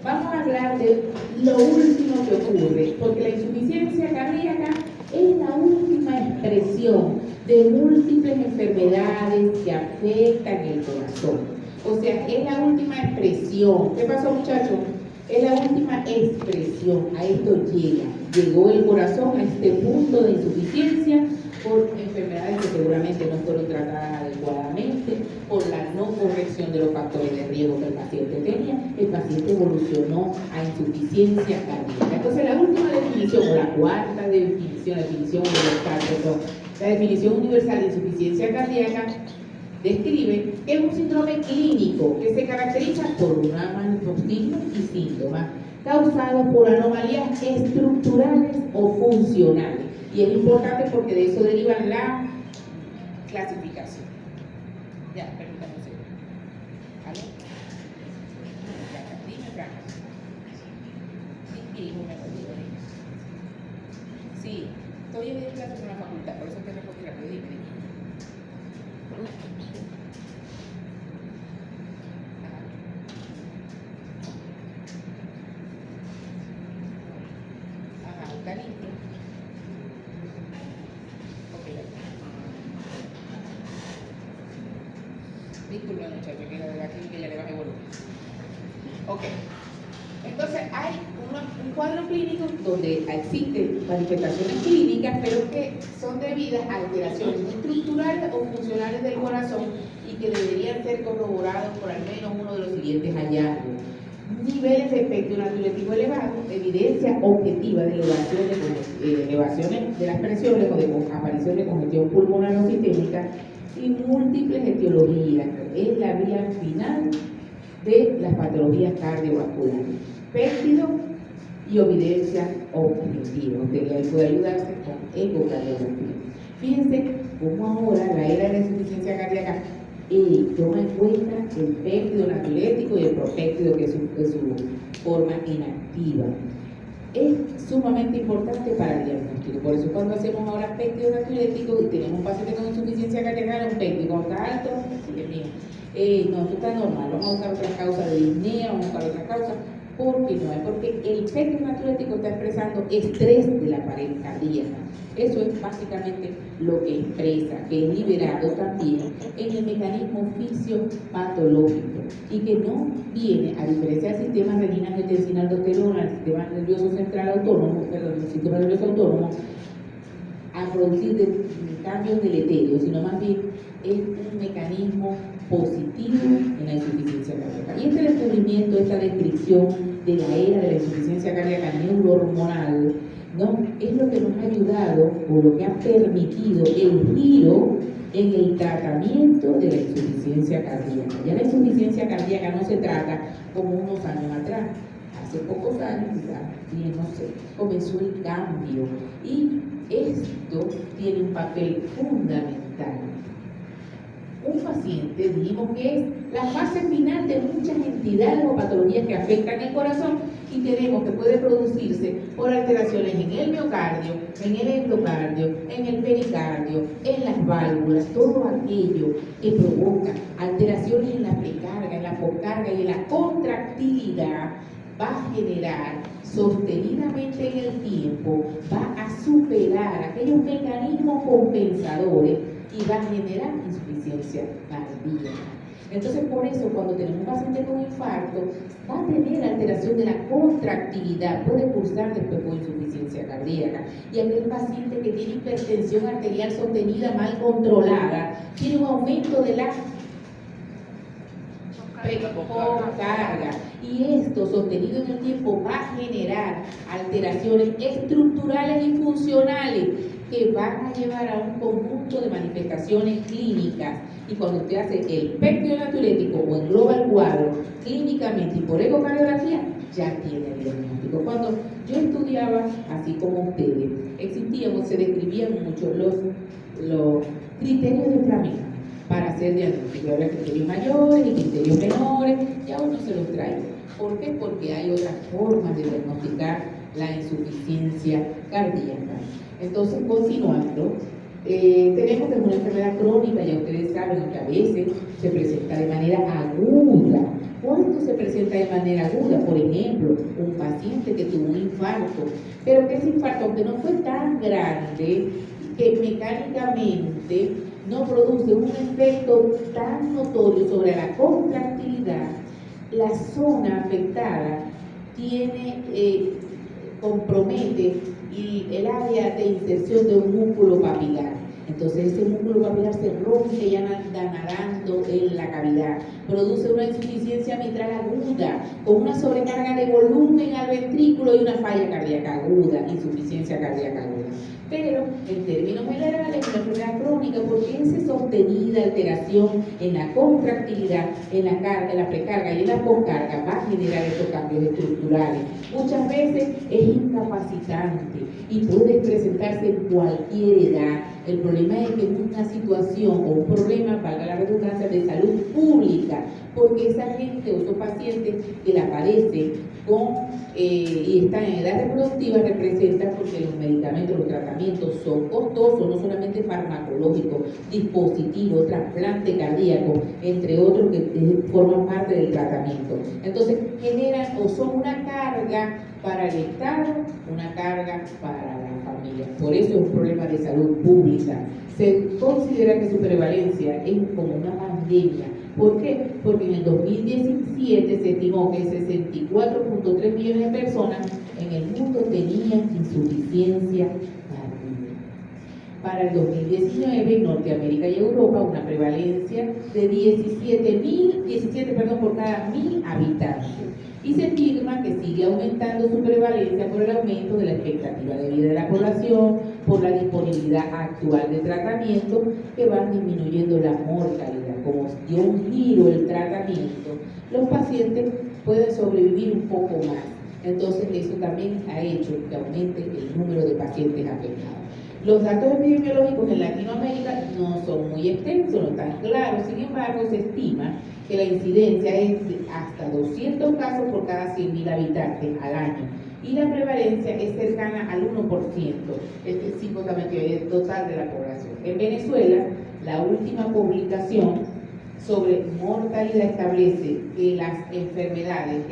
S1: Vamos a hablar de lo último que ocurre, porque la insuficiencia cardíaca es la última expresión de múltiples enfermedades que afectan el corazón. O sea, es la última expresión. ¿Qué pasó, muchachos? Es la última expresión. A esto llegó el corazón a este punto de insuficiencia por enfermedades que seguramente no fueron tratadas adecuadamente, por la no corrección de los factores de riesgo que el paciente tenía. El paciente evolucionó a insuficiencia cardíaca. Entonces, la última definición, o la cuarta definición, la definición universal de insuficiencia cardíaca, describe que es un síndrome clínico que se caracteriza por una manifestación y síntomas causados por anomalías estructurales o funcionales. Y es importante porque de eso deriva la clasificación. Ya, permítame un segundo. ¿Aló? Ya, dime, Franca. Sí, hijo, me olvidé. Sí, estoy en clase con la facultad, por eso te respondí rápido. Dime. Ajá, ¿está listo? Ok, disculpa, muchachos, que la verdad que ya le bajé volumen. Ok, entonces hay un cuadro clínico donde existen manifestaciones clínicas, pero que son debidas a alteraciones estructurales o funcionales del corazón y que deberían ser corroborados por al menos uno de los siguientes hallazgos: niveles de espectro natriurético elevado, evidencia objetiva de elevaciones de las presiones o de aparición de congestión pulmonar o sistémica y múltiples etiologías. Es la vía final de las patologías cardiovasculares. Péptido y evidencia objetiva. Usted puede ayudarse con ecocardiografía. Fíjense cómo ahora la era de la insuficiencia cardíaca toma en cuenta el péptido natriurético y el propéptido, que es su forma inactiva. Es sumamente importante para el diagnóstico. Por eso cuando hacemos ahora péptido natriurético y tenemos un paciente con insuficiencia cardíaca, un péptido está alto, no, esto está normal, vamos a buscar otra causa de disnea, vamos a buscar otra causa. ¿Por qué no es? Porque el péptido natriurético está expresando estrés de la pared cardíaca. Eso es básicamente lo que expresa, que es liberado también en el mecanismo fisiopatológico y que no viene, a diferencia del sistema renina, angiotensina, aldosterona, el sistema nervioso central autónomo, el sistema nervioso autónomo, a producir cambios deleterios, sino más bien es un mecanismo positivo en la insuficiencia cardíaca. Y este descubrimiento, esta descripción de la era de la insuficiencia cardíaca neurohormonal, ¿no?, es lo que nos ha ayudado o lo que ha permitido el giro en el tratamiento de la insuficiencia cardíaca. Ya la insuficiencia cardíaca no se trata como unos años atrás. Hace pocos años, quizás, bien, no sé, comenzó el cambio y esto tiene un papel fundamental. Un paciente, dijimos que es la fase final de muchas entidades o patologías que afectan el corazón y tenemos que puede producirse por alteraciones en el miocardio, en el endocardio, en el pericardio, en las válvulas, todo aquello que provoca alteraciones en la precarga, en la poscarga y en la contractilidad va a generar sostenidamente en el tiempo, va a superar aquellos mecanismos compensadores y va a generar insuficiencia cardíaca. Entonces, por eso, cuando tenemos un paciente con infarto, va a tener alteración de la contractilidad, puede cursar después con insuficiencia cardíaca. Y aquel paciente que tiene hipertensión arterial sostenida mal controlada, tiene un aumento de la carga. Y esto, sostenido en el tiempo, va a generar alteraciones estructurales y funcionales que van a llevar a un conjunto de manifestaciones clínicas. Y cuando usted hace el péptido natriurético o engloba el cuadro clínicamente y por ecocardiografía, ya tiene el diagnóstico. Cuando yo estudiaba, así como ustedes, existían o se describían mucho los criterios de Flamen para hacer diagnóstico. Había criterios mayores y criterios menores, ya uno se los trae. ¿Por qué? Porque hay otras formas de diagnosticar la insuficiencia cardíaca. Entonces, continuando, tenemos que es una enfermedad crónica, ya ustedes saben que a veces se presenta de manera aguda ¿Cuándo se presenta de manera aguda? Por ejemplo, un paciente que tuvo un infarto, pero que ese infarto, aunque no fue tan grande, que mecánicamente no produce un efecto tan notorio sobre la contractilidad, la zona afectada compromete el área de inserción de un músculo papilar. Entonces ese músculo papilar se rompe y anda nadando en la cavidad. Produce una insuficiencia mitral aguda, con una sobrecarga de volumen al ventrículo y una falla cardíaca aguda, insuficiencia cardíaca aguda. Pero en términos generales es una enfermedad crónica porque esa sostenida alteración en la contractilidad, en la carga, en la precarga y en la poscarga va a generar estos cambios estructurales. Muchas veces es incapacitante y puede presentarse en cualquier edad. El problema es que es una situación o un problema, valga la redundancia, de salud pública, porque esa gente o esos pacientes que le aparecen y están en edad reproductiva representan porque los medicamentos, los tratamientos son costosos, no solamente farmacológicos, dispositivos, trasplante cardíaco, entre otros que forman parte del tratamiento. Entonces generan o son una carga para el Estado, una carga para la familia. Por eso es un problema de salud pública. Se considera que su prevalencia es como una pandemia. ¿Por qué? Porque en el 2017 se estimó que 64.3 millones de personas en el mundo tenían insuficiencia cardíaca. Para el 2019, en Norteamérica y Europa, una prevalencia de 17 por cada 1.000 habitantes. Y se estima que sigue aumentando su prevalencia por el aumento de la expectativa de vida de la población, por la disponibilidad actual de tratamiento que van disminuyendo la mortalidad. Como dio un giro el tratamiento, los pacientes pueden sobrevivir un poco más. Entonces eso también ha hecho que aumente el número de pacientes afectados. Los datos epidemiológicos en Latinoamérica no son muy extensos, no están claros, sin embargo se estima que la incidencia es de hasta 200 casos por cada 100.000 habitantes al año y la prevalencia es cercana al 1%, este psicotamente total de la población. En Venezuela, la última publicación sobre mortalidad establece que las enfermedades,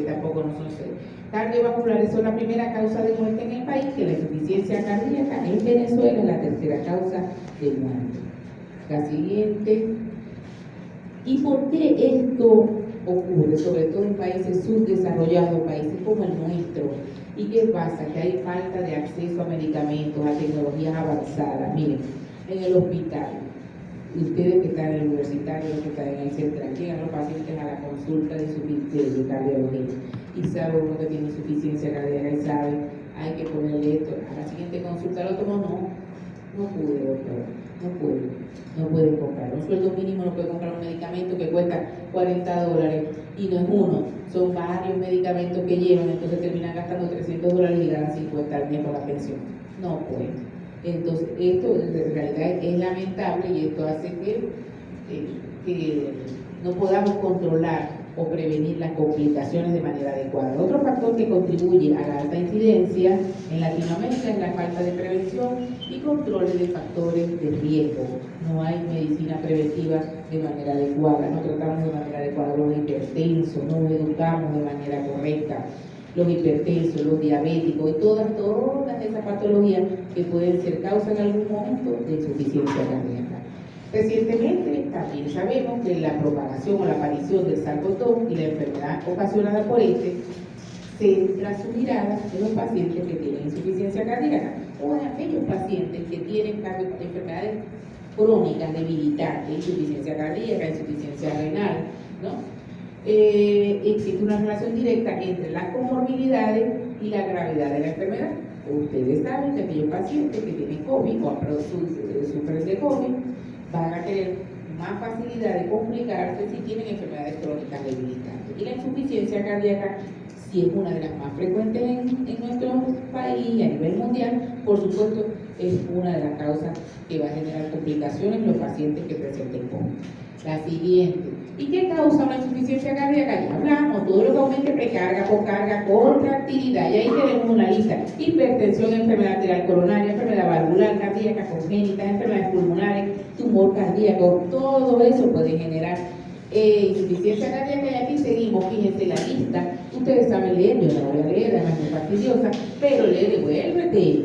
S1: tampoco no son cardiovasculares, son la primera causa de muerte en el país, que la insuficiencia cardíaca en Venezuela es la tercera causa de muerte. La siguiente. ¿Y por qué esto ocurre? Sobre todo en países subdesarrollados, países como el nuestro. ¿Y qué pasa? Que hay falta de acceso a medicamentos, a tecnologías avanzadas. Miren, en el hospital, ustedes que están en el universitario, que están en el centro, llegan los pacientes a la consulta de cardiología y sabe uno que tiene insuficiencia cardíaca y sabe, hay que ponerle esto. A la siguiente consulta lo tomo, no pude, doctor, no puede comprar. Un sueldo mínimo no puede comprar un medicamento que cuesta $40 y no es uno, son varios medicamentos que llevan, entonces terminan gastando $300 y ganan 50 al mes por la pensión. No puede. Entonces, esto en realidad es lamentable y esto hace que no podamos controlar o prevenir las complicaciones de manera adecuada. Otro factor que contribuye a la alta incidencia en Latinoamérica es la falta de prevención y controles de factores de riesgo. No hay medicina preventiva de manera adecuada, no tratamos de manera adecuada los hipertensos, no nos educamos de manera correcta. Los hipertensos, los diabéticos y todas esas patologías que pueden ser causa en algún momento de insuficiencia cardíaca. Recientemente también sabemos que la propagación o la aparición del SARS-CoV-2 y la enfermedad ocasionada por este centra su mirada en los pacientes que tienen insuficiencia cardíaca o en aquellos pacientes que tienen enfermedades crónicas debilitantes, insuficiencia cardíaca, insuficiencia renal, ¿no? Existe una relación directa entre las comorbilidades y la gravedad de la enfermedad. Ustedes saben que aquellos pacientes que tienen COVID o sufren de COVID van a tener más facilidad de complicarse si tienen enfermedades crónicas debilitantes. Y la insuficiencia cardíaca, si es una de las más frecuentes en nuestro país y a nivel mundial, por supuesto es una de las causas que va a generar complicaciones en los pacientes que presenten COVID. La siguiente. ¿Y qué causa una insuficiencia cardíaca? Ya hablamos, todo lo que aumente precarga, poscarga, contractilidad. Y ahí tenemos una lista. Hipertensión, enfermedad arterial coronaria, enfermedad valvular cardíaca congénita, enfermedades pulmonares, tumor cardíaco. Todo eso puede generar Insuficiencia cardíaca, y aquí seguimos, fíjense la lista. Ustedes saben leer, yo no voy a leer, además es fastidiosa, pero lee, vuélvete.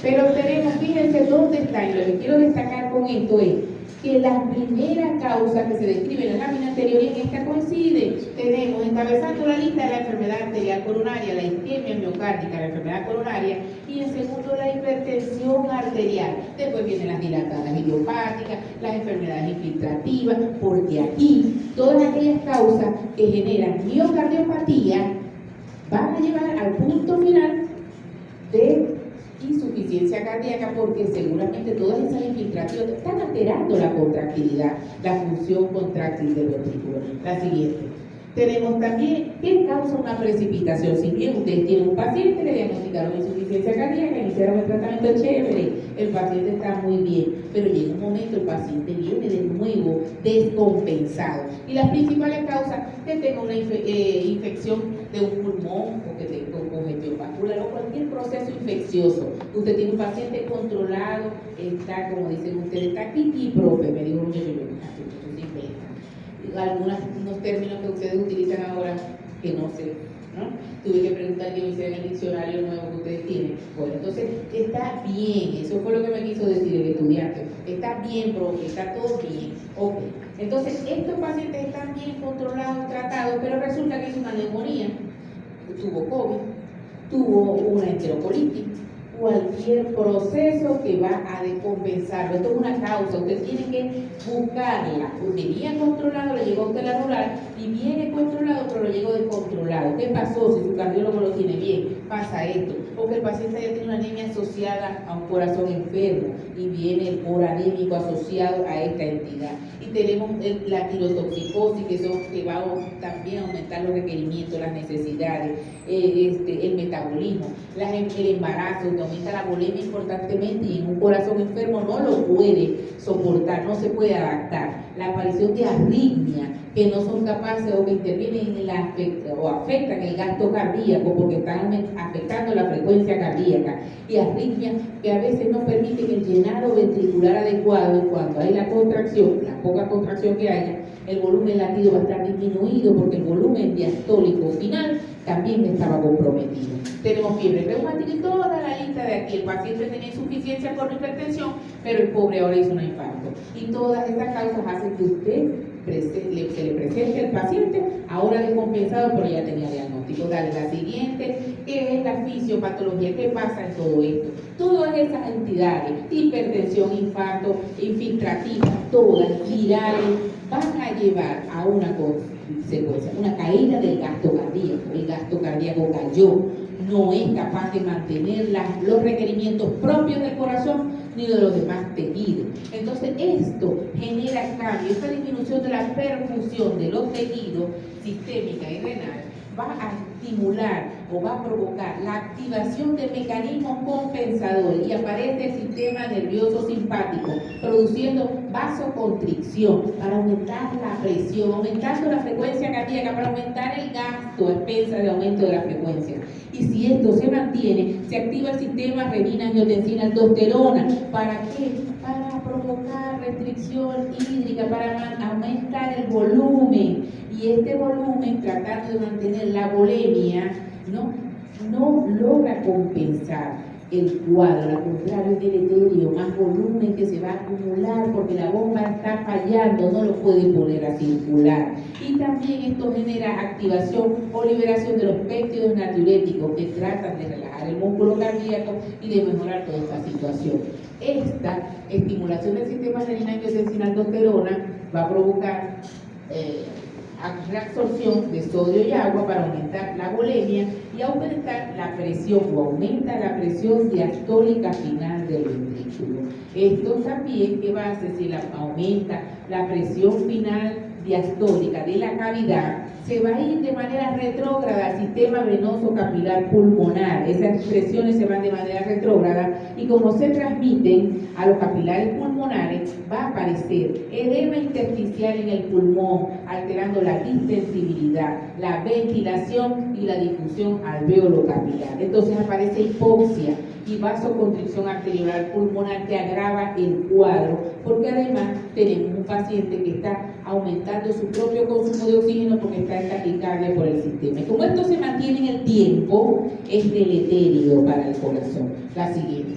S1: Pero tenemos, fíjense dónde está, y lo que quiero destacar con esto es que la primera causa que se describe en la lámina anterior y en esta coincide. Tenemos encabezando la lista de la enfermedad arterial coronaria, la isquemia miocárdica, la enfermedad coronaria, y en segundo la hipertensión arterial. Después vienen las dilatadas idiopáticas, las enfermedades infiltrativas, porque aquí todas aquellas causas que generan miocardiopatía van a llevar al punto final de insuficiencia cardíaca, porque seguramente todas esas infiltraciones están alterando la contractilidad, la función contráctil del ventrículo. La siguiente. Tenemos también qué causa una precipitación. Si bien ustedes tienen un paciente, le diagnosticaron insuficiencia cardíaca, iniciaron el tratamiento chévere, el paciente está muy bien, pero llega un momento, el paciente viene de nuevo descompensado. Y las principales causas, que tenga una infección de un pulmón, o que tenga congestión vascular, o cualquier proceso infeccioso. Usted tiene un paciente controlado, está, como dicen ustedes, está aquí, profe, me dijo un muchacho, unos términos que ustedes utilizan ahora que no sé, ¿no? Tuve que preguntar que me hicieran el diccionario nuevo que ustedes tienen. Bueno, entonces está bien, eso fue lo que me quiso decir el estudiante. Está bien, profe, está todo bien. Ok. Entonces, estos pacientes están bien controlados, tratados, pero resulta que hizo una neumonía, tuvo COVID, tuvo una enterocolitis, cualquier proceso que va a descompensarlo. Esto es una causa, usted tiene que buscarla. Venía controlado, le llegó a usted la rural, y viene controlado, pero lo llegó descontrolado. ¿Qué pasó? Si su cardiólogo lo tiene bien, pasa esto. O que el paciente ya tiene una anemia asociada a un corazón enfermo, y viene por anémico asociado a esta entidad. Y tenemos la tirotoxicosis, que va también a aumentar los requerimientos, las necesidades, el metabolismo, el embarazo, que aumenta la bulimia importantemente, y en un corazón enfermo no lo puede soportar, no se puede adaptar. La aparición de arritmias que no son capaces o que intervienen o afectan el gasto cardíaco porque están afectando la frecuencia cardíaca, y arritmias que a veces no permiten el llenado ventricular adecuado, y cuando hay la contracción, la poca contracción que haya, el volumen latido va a estar disminuido porque el volumen diastólico final también estaba comprometido. Tenemos fiebre reumática y toda la lista de aquí. El paciente tenía insuficiencia por hipertensión, pero el pobre ahora hizo un infarto. Y todas estas causas hacen que usted se le presente al paciente ahora descompensado, pero ya tenía diagnóstico. Dale, la siguiente, ¿qué es la fisiopatología? ¿Qué pasa en todo esto? Todas esas entidades, hipertensión, infarto, infiltrativa, todas, virales, van a llevar a una consecuencia, una caída del gasto cardíaco. El gasto cardíaco cayó, no es capaz de mantener los requerimientos propios del corazón ni de los demás tejidos. Entonces esto genera cambio, esta disminución de la perfusión de los tejidos sistémica y renal va a estimular o va a provocar la activación de mecanismos compensadores, y aparece el sistema nervioso simpático produciendo vasoconstricción para aumentar la presión, aumentando la frecuencia cardíaca, para aumentar el gasto a expensas de aumento de la frecuencia. Y si esto se mantiene, se activa el sistema renina, angiotensina, aldosterona. ¿Para qué? Para provocar restricción hídrica, para aumentar el volumen. Y este volumen, tratando de mantener la volemia, no logra compensar el cuadro, al contrario, es deleterio, más volumen que se va a acumular porque la bomba está fallando, no lo puede poner a circular. Y también esto genera activación o liberación de los péptidos natriuréticos que tratan de relajar el músculo cardíaco y de mejorar toda esta situación. Esta estimulación del sistema renina, angiotensina, aldosterona va a provocar reabsorción de sodio y agua para aumentar la volemia y aumentar la presión, o aumenta la presión diastólica final del ventrículo. Esto también, ¿qué va a hacer? Si aumenta la presión final diastólica de la cavidad, se va a ir de manera retrógrada al sistema venoso capilar pulmonar. Esas presiones se van de manera retrógrada y como se transmiten a los capilares pulmonares, va a aparecer edema intersticial en el pulmón, alterando la distensibilidad, la ventilación y la difusión alveolo capilar. Entonces aparece hipoxia y vasoconstricción arteriolar pulmonar que agrava el cuadro, porque además tenemos un paciente que está aumentando su propio consumo de oxígeno porque está en taquicardia por el sistema. Y como esto se mantiene en el tiempo, es deleterio para el corazón. La siguiente.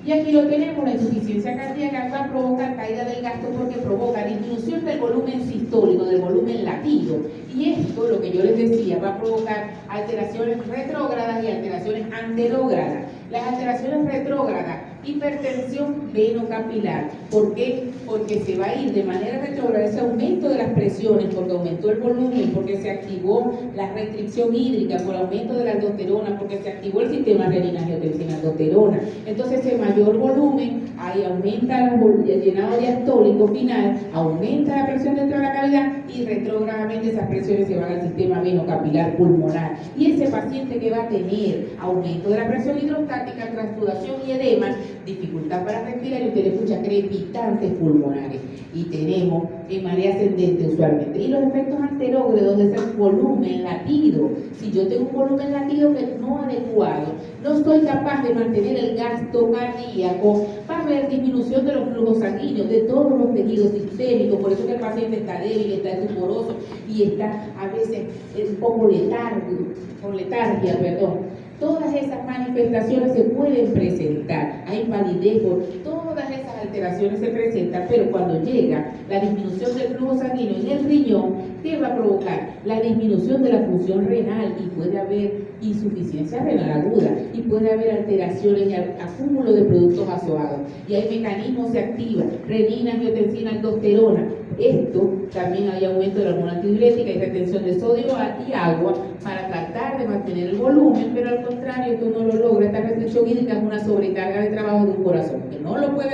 S1: Y aquí lo tenemos, la insuficiencia cardíaca va a provocar caída del gasto porque provoca disminución del volumen sistólico, del volumen latido. Y esto, lo que yo les decía, va a provocar alteraciones retrógradas y alteraciones anterógradas. Las alteraciones retrógradas, hipertensión venocapilar. ¿Por qué? Porque se va a ir de manera retrógrada ese aumento de las presiones, porque aumentó el volumen, porque se activó la restricción hídrica, por aumento de la aldosterona, porque se activó el sistema renina-angiotensina-aldosterona. Entonces, ese mayor volumen, ahí aumenta el llenado diastólico final, aumenta la presión dentro de la cavidad y retrógradamente esas presiones se van al sistema venocapilar pulmonar. Y ese paciente que va a tener aumento de la presión hidrostática, transsudación y edema, dificultad para respirar, y usted le escucha crepitantes pulmonares. Y tenemos en marea ascendente usualmente. Y los efectos anterógrados de ese volumen latido. Si yo tengo un volumen latido que no adecuado, no soy capaz de mantener el gasto cardíaco, va a haber disminución de los flujos sanguíneos, de todos los tejidos sistémicos. Por eso que el paciente está débil, está estuporoso y está a veces un poco letargia, Todas esas manifestaciones se pueden presentar. Hay palidez, todas esas alteraciones se presentan, pero cuando llega la disminución del flujo sanguíneo en el riñón, ¿qué va a provocar? La disminución de la función renal y puede haber insuficiencia renal aguda y puede haber alteraciones y acúmulo de productos azoados. Y hay mecanismos se activan, renina, angiotensina, aldosterona. Esto también hay aumento de la hormona antidiurética y retención de sodio y agua para tratar de mantener el volumen, pero al contrario, esto no lo logra. Esta restricción hídrica es una sobrecarga de trabajo de un corazón que no lo puede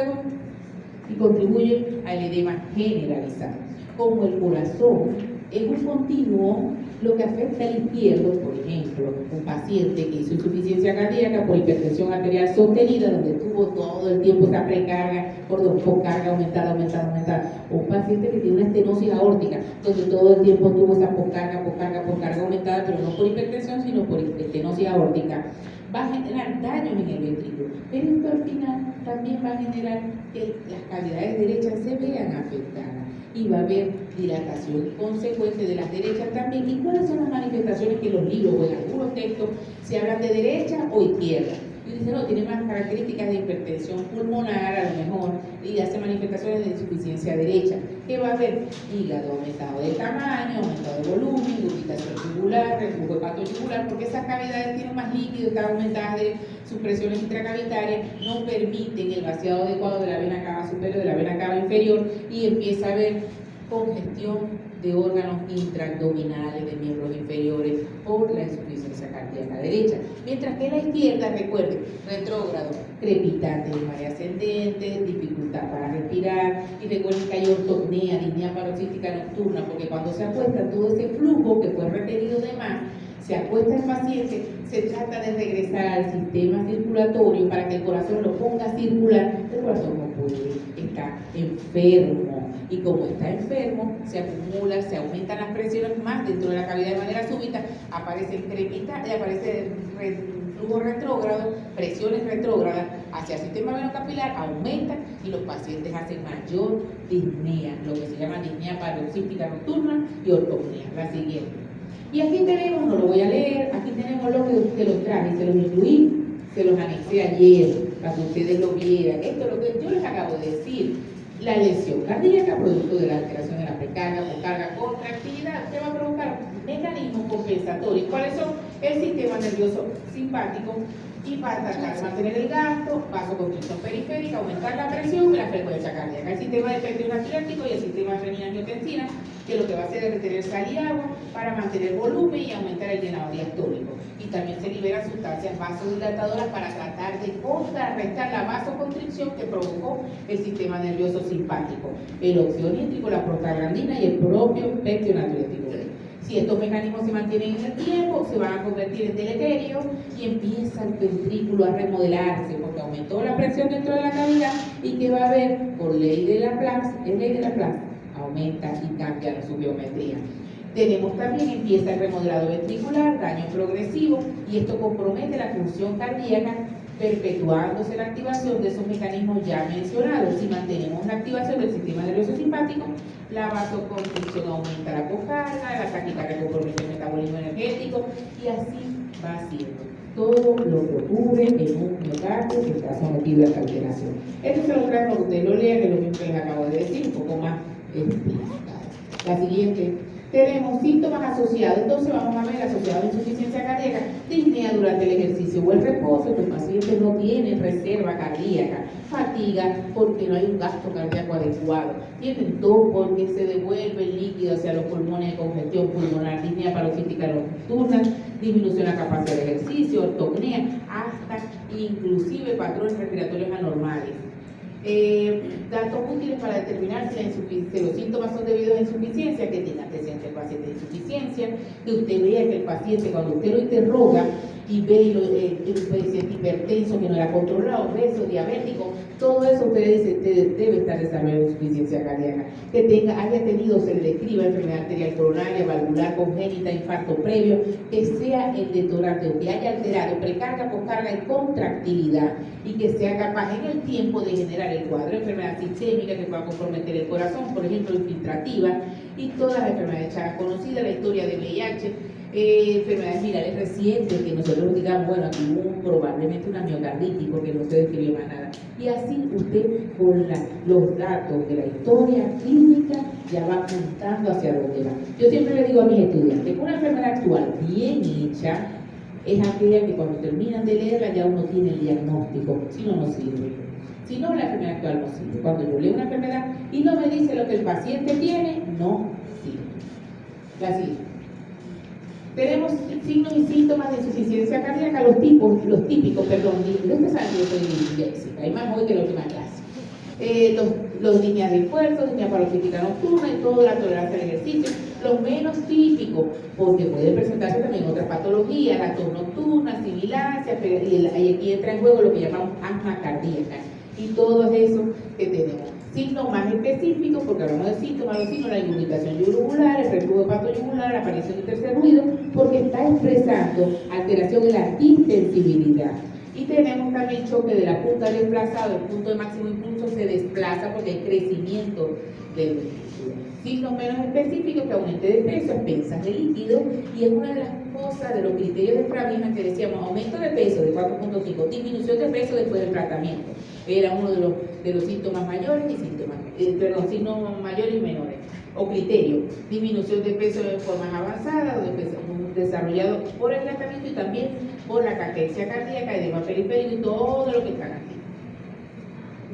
S1: y contribuye al edema generalizado. Como el corazón es un continuo, lo que afecta al izquierdo, por ejemplo, un paciente que hizo insuficiencia cardíaca por hipertensión arterial sostenida, donde tuvo todo el tiempo esa precarga, por carga aumentada, o un paciente que tiene una estenosis aórtica, donde todo el tiempo tuvo esa poscarga aumentada, pero no por hipertensión, sino por estenosis aórtica, va a generar daños en el ventrículo. Pero esto al final también va a generar que las cavidades derechas se vean afectadas y va a haber dilatación consecuente de las derechas también. ¿Y cuáles son las manifestaciones que los libros o en algunos textos se hablan de derecha o izquierda? Y dicen, no, tiene más características de hipertensión pulmonar a lo mejor y hace manifestaciones de insuficiencia derecha. ¿Qué va a haber? Hígado aumentado de tamaño, aumentado de volumen, dubitación tubular, reflujo hepatoyugular, porque esas cavidades tienen más líquido, están aumentadas de sus presiones intracavitarias, no permiten el vaciado adecuado de la vena cava superior, de la vena cava inferior, y empieza a haber congestión de órganos intraabdominales, de miembros inferiores, por la insuficiencia cardíaca derecha. Mientras que la izquierda, recuerden, retrógrado, crepitante de marea ascendente, dificultad para respirar, y recuerden que hay ortopnea, disnea paroxística nocturna, porque cuando se acuesta todo ese flujo que fue retenido de más, se acuesta el paciente, se trata de regresar al sistema circulatorio para que el corazón lo ponga a circular. El corazón no puede, está enfermo. Y como está enfermo, se acumula, se aumentan las presiones más dentro de la cavidad de manera súbita, aparece flujo retrógrado, presiones retrógradas hacia el sistema venocapilar, aumentan y los pacientes hacen mayor disnea, lo que se llama disnea paroxística nocturna y ortopnea. La siguiente. Y aquí tenemos, no lo voy a leer, aquí tenemos lo que los traje, se los incluí, se los anexé ayer para que ustedes lo vieran. Esto es lo que yo les acabo de decir. La lesión cardíaca, producto de la alteración de la precarga o carga contractilidad, que va a provocar mecanismos compensatorios. ¿Cuáles son? El sistema nervioso simpático, y para tratar de mantener el gasto, vasoconstricción periférica, aumentar la presión y la frecuencia cardíaca. El sistema de efecto anafiláctico y el sistema de renina-angiotensina, que lo que va a hacer es retener sal y agua para mantener volumen y aumentar el llenado diastólico. Y también se liberan sustancias vasodilatadoras para tratar de contrarrestar la vasoconstricción que provocó el sistema nervioso simpático, el óxido nítrico, la prostaglandina y el propio pectio natriurético. Si estos mecanismos se mantienen en el tiempo, se van a convertir en deleterios y empieza el ventrículo a remodelarse porque aumentó la presión dentro de la cavidad y que va a haber, por ley de Laplace, aumenta y cambia su geometría. Tenemos también, empieza el remodelado ventricular, daño progresivo, y esto compromete la función cardíaca, perpetuándose la activación de esos mecanismos ya mencionados. Si mantenemos la activación del sistema nervioso simpático, la vasoconstricción aumenta la cocarda, la taquicardia compromete el metabolismo energético, y así va siendo todo lo que ocurre en un miocardio que está sometido a esta alteración. Esto se lo traigo para que ustedes lo lean, que es lo mismo que les acabo de decir, un poco más explicado. La siguiente. Tenemos síntomas asociados, entonces vamos a ver asociados a insuficiencia cardíaca, disnea durante el ejercicio o el reposo, que el paciente no tiene reserva cardíaca, fatiga porque no hay un gasto cardíaco adecuado, tienen tos porque se devuelve el líquido hacia los pulmones de congestión pulmonar, disnea paroxística nocturna, disminución de la capacidad de ejercicio, ortopnea, hasta inclusive patrones respiratorios anormales. Datos útiles para determinar si los síntomas son debidos a insuficiencia, que tenga antecedentes el paciente de insuficiencia, que usted vea que el paciente, cuando usted lo interroga y ve el paciente hipertenso que no era controlado, obeso, diabético, todo eso usted le dice, debe estar desarrollando insuficiencia cardíaca, que haya tenido, se le describa enfermedad arterial coronaria, valvular congénita, infarto previo, que sea el detonante o que haya alterado precarga, poscarga y contractilidad, y que sea capaz en el tiempo de generar el cuadro de enfermedad sistémica que pueda comprometer el corazón, por ejemplo, infiltrativa, y todas las enfermedades ya conocidas, la historia de VIH, enfermedades virales recientes, que nosotros digamos, bueno, aquí hubo probablemente una miocarditis porque no se describió más nada. Y así usted, con los datos de la historia clínica, ya va apuntando hacia dónde va. Yo siempre le digo a mis estudiantes que una enfermedad actual bien hecha es aquella que cuando terminan de leerla ya uno tiene el diagnóstico, si no, no sirve. Si no, la enfermedad actual no sirve. Cuando yo leo una enfermedad y no me dice lo que el paciente tiene, no sirve. La siguiente. Tenemos signos y síntomas de insuficiencia cardíaca, los típicos, ustedes saben que yo soy disléxica, hay más hoy que la última clase. Los líneas de esfuerzo, línea paroxística nocturna y toda la tolerancia al ejercicio. Los menos típicos, porque pueden presentarse también otras patologías, la tos nocturna, sibilancia, y aquí entra en juego lo que llamamos asma cardíaca. Y todo eso que tenemos. Signos más específicos, porque hablamos de síntomas, los signos, la irritación yugular, el reflujo hepatoyugular, la aparición de tercer ruido, porque está expresando alteración en la distensibilidad. Y tenemos también choque de la punta desplazada, el punto de máximo impulso se desplaza porque hay crecimiento del ventrículo. Signos menos específicos, que aumente de peso, expensas de líquido, y es una de las cosas de los criterios de Framingham que decíamos, aumento de peso de 4.5, disminución de peso después del tratamiento. Era uno de los síntomas mayores y signos mayores y menores. O criterio, disminución de peso de formas avanzadas o de peso desarrollado por el tratamiento y también por la caquexia cardíaca, edema periférico y todo lo que están aquí.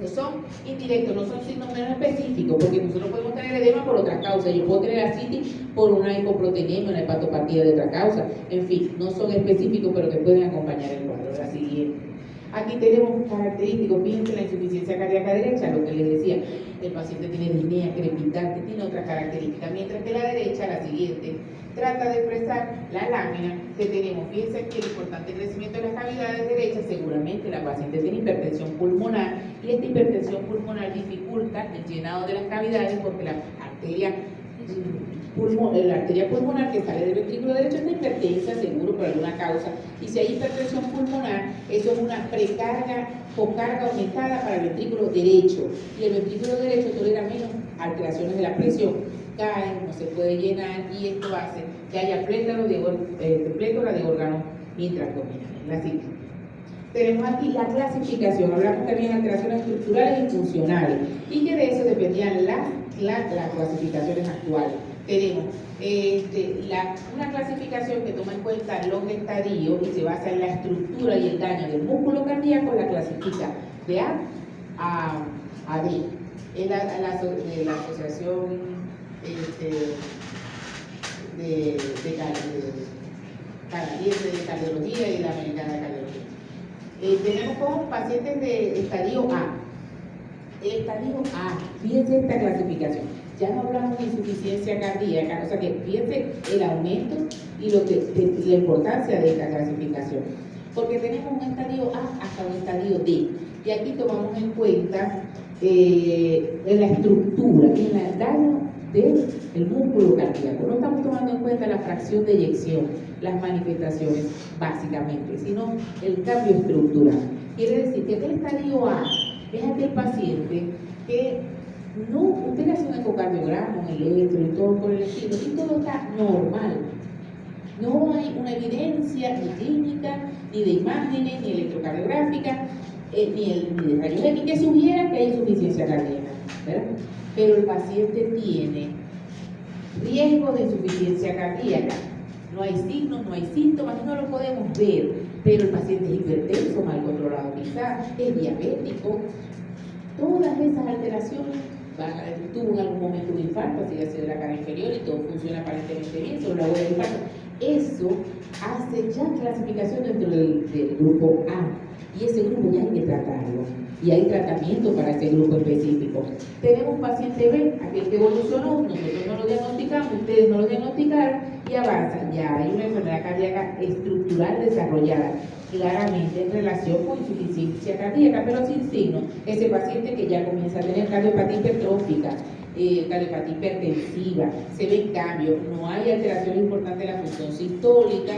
S1: No son indirectos, no son signos menos específicos, porque nosotros podemos tener edema por otras causas. Yo puedo tener ascitis por una hipoproteinemia, una hepatopatía de otra causa. En fin, no son específicos, pero que pueden acompañar el cuadro. La siguiente. Aquí tenemos característicos, fíjense la insuficiencia cardíaca derecha, lo que les decía, el paciente tiene disnea crepitante, tiene otras características, mientras que la derecha, la siguiente, trata de expresar la lámina que tenemos. Fíjense aquí el importante crecimiento de las cavidades derechas, seguramente la paciente tiene hipertensión pulmonar, y esta hipertensión pulmonar dificulta el llenado de las cavidades porque la arteria pulmonar que sale del ventrículo derecho está hipertensa, seguro por alguna causa, y si hay hipertensión pulmonar, eso es una precarga o carga aumentada para el ventrículo derecho, y el ventrículo derecho tolera menos alteraciones de la presión, cae, no se puede llenar, y esto hace que haya plétora de órganos intraabdominales. La siguiente. Tenemos aquí la clasificación, hablamos también de alteraciones estructurales y funcionales, y que de eso dependían las clasificaciones actuales. Tenemos una clasificación que toma en cuenta los estadios y se basa en la estructura y el daño del músculo cardíaco, la clasifica de A a D. Es la asociación canadiense de cardiología y la americana de cardiología. Tenemos como pacientes de estadio A. El estadio A, fíjense esta clasificación. Ya no hablamos de insuficiencia cardíaca, o sea que fíjense el aumento y la importancia de esta clasificación. Porque tenemos un estadio A hasta un estadio D. Y aquí tomamos en cuenta en la estructura, en el daño del músculo cardíaco. No estamos tomando en cuenta la fracción de eyección, las manifestaciones básicamente, sino el cambio estructural. Quiere decir que el estadio A es aquel paciente que usted le hace un ecocardiograma, un electro y todo por el estilo, y todo está normal. No hay una evidencia ni clínica, ni de imágenes, ni electrocardiográfica, ni de rayos X que sugiera que hay insuficiencia cardíaca, ¿verdad? Pero el paciente tiene riesgo de insuficiencia cardíaca. No hay signos, no hay síntomas, no lo podemos ver, pero el paciente es hipertenso, mal controlado quizás, es diabético. Todas esas alteraciones, tuvo en algún momento un infarto, así de la cara inferior y todo funciona aparentemente bien, solo la voy a infarto. Eso hace ya clasificación dentro del grupo A, y ese grupo ya hay que tratarlo, y hay tratamiento para ese grupo específico. Tenemos paciente B, aquel que evolucionó, nosotros no lo diagnosticamos, ustedes no lo diagnosticaron, y avanzan, ya hay una enfermedad cardíaca estructural desarrollada, claramente en relación con insuficiencia cardíaca, pero sin signos. Ese paciente que ya comienza a tener cardiopatía hipertrófica, cardiopatía hipertensiva, se ven cambios, no hay alteración importante de la función sistólica,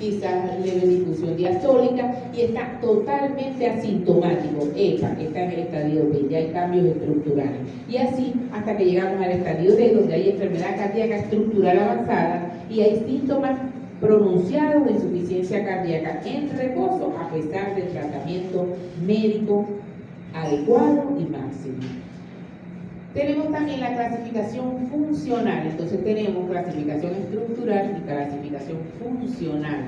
S1: quizás leve difusión diastólica, y está totalmente asintomático. Está en el estadio B, ya hay cambios estructurales. Y así hasta que llegamos al estadio D, donde hay enfermedad cardíaca estructural avanzada y hay síntomas pronunciados de insuficiencia cardíaca en reposo a pesar del tratamiento médico adecuado y máximo. Tenemos también la clasificación funcional, entonces tenemos clasificación estructural y clasificación funcional,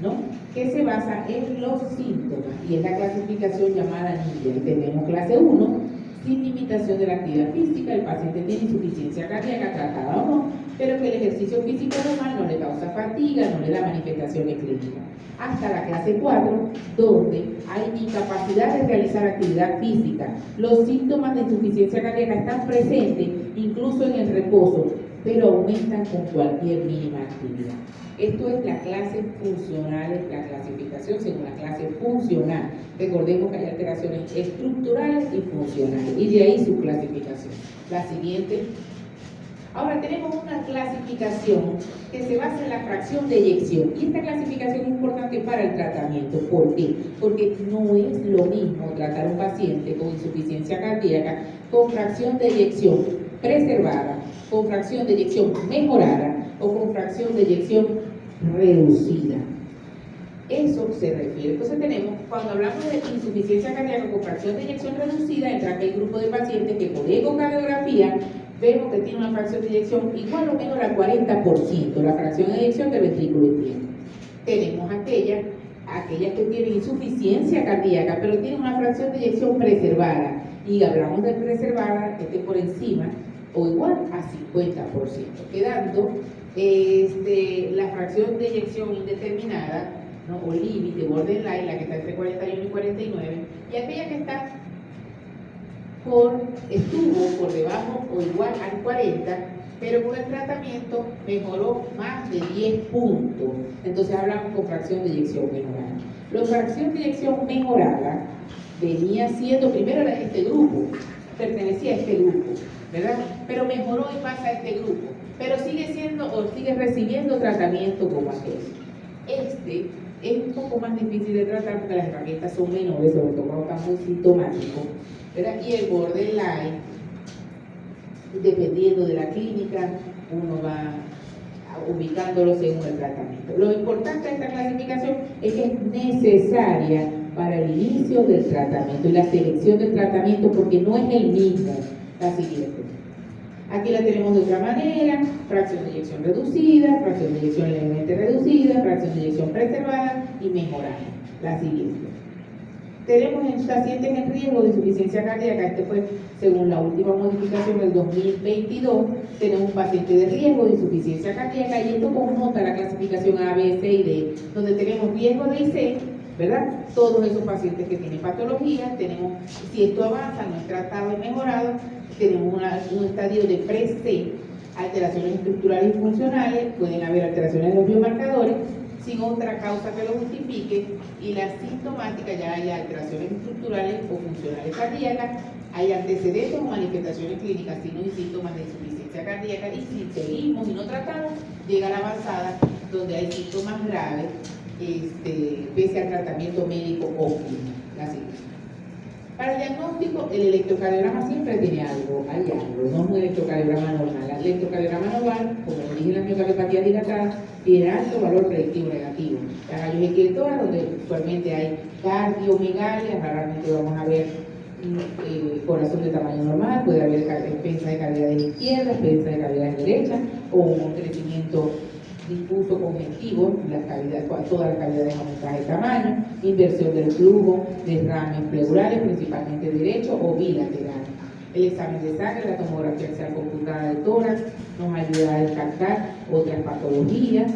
S1: ¿no? Que se basa en los síntomas, y es la clasificación llamada NIDA. Tenemos clase 1, sin limitación de la actividad física, el paciente tiene insuficiencia cardíaca tratada o no, pero que el ejercicio físico normal no le causa fatiga, no le da manifestaciones clínicas. Hasta la clase 4, donde hay incapacidad de realizar actividad física. Los síntomas de insuficiencia cardíaca están presentes incluso en el reposo, pero aumentan con cualquier mínima actividad. Esto es la clase funcional, la clasificación según la clase funcional. Recordemos que hay alteraciones estructurales y funcionales, y de ahí su clasificación. La siguiente. Ahora tenemos una clasificación que se basa en la fracción de eyección, y esta clasificación es importante para el tratamiento. ¿Por qué? Porque no es lo mismo tratar a un paciente con insuficiencia cardíaca con fracción de eyección preservada, con fracción de eyección mejorada o con fracción de eyección reducida. Eso se refiere. Entonces tenemos, cuando hablamos de insuficiencia cardíaca con fracción de eyección reducida, entra aquel grupo de pacientes que por ecocardiografía vemos que tiene una fracción de eyección igual o menor al 40%, la fracción de eyección del ventrículo izquierdo. Tenemos aquellas que tienen insuficiencia cardíaca, pero tienen una fracción de eyección preservada, y hablamos de preservada que esté por encima o igual a 50%, quedando la fracción de eyección indeterminada, ¿no? O límite, borderline, la que está entre 41 y 49, y aquella que está estuvo por debajo o igual al 40, pero con el tratamiento mejoró más de 10 puntos. Entonces hablamos con fracción de eyección mejorada. La fracción de eyección mejorada venía siendo, primero era este grupo, pertenecía a este grupo, ¿verdad? Pero mejoró y pasa a este grupo, pero sigue siendo o sigue recibiendo tratamiento como aquel. Este es un poco más difícil de tratar porque las herramientas son menores, sobre todo cuando está muy sintomático, ¿verdad? Y el borderline, dependiendo de la clínica, uno va ubicándolo según el tratamiento. Lo importante de esta clasificación es que es necesaria para el inicio del tratamiento y la selección del tratamiento, porque no es el mismo. La siguiente. Aquí la tenemos de otra manera: fracción de eyección reducida, fracción de eyección levemente reducida, fracción de eyección preservada y mejorada. La siguiente. Tenemos en pacientes en riesgo de insuficiencia cardíaca, este fue según la última modificación del 2022, tenemos un paciente de riesgo de insuficiencia cardíaca, y esto connota la clasificación A, B, C y D, donde tenemos riesgo de IC, ¿verdad? Todos esos pacientes que tienen patologías, tenemos, si esto avanza, no es tratado y mejorado, tenemos un estadio de pre-C, alteraciones estructurales y funcionales, pueden haber alteraciones de los biomarcadores, sin otra causa que lo justifique, y la sintomática ya hay alteraciones estructurales o funcionales cardíacas, hay antecedentes o manifestaciones clínicas, signos y síntomas de insuficiencia cardíaca, y si seguimos y no tratamos, llega a la avanzada, donde hay síntomas graves, pese al tratamiento médico óptimo. Para el diagnóstico, el electrocardiograma siempre tiene algo, hay algo, no es un electrocardiograma normal. El electrocardiograma normal, como lo dije en la miocardiopatía dilatada, tiene alto valor predictivo negativo. Las rayos X donde usualmente hay cardiomegalia, raramente vamos a ver corazón de tamaño normal, puede haber defensa de cavidades izquierdas, defensa de cavidades derechas, o un crecimiento difuso conjuntivo, todas las cavidades aumentadas de tamaño, inversión del flujo, derrames pleurales, principalmente derecho o bilateral. El examen de sangre, la tomografía axial computada del tórax, nos ayuda a descartar otras patologías.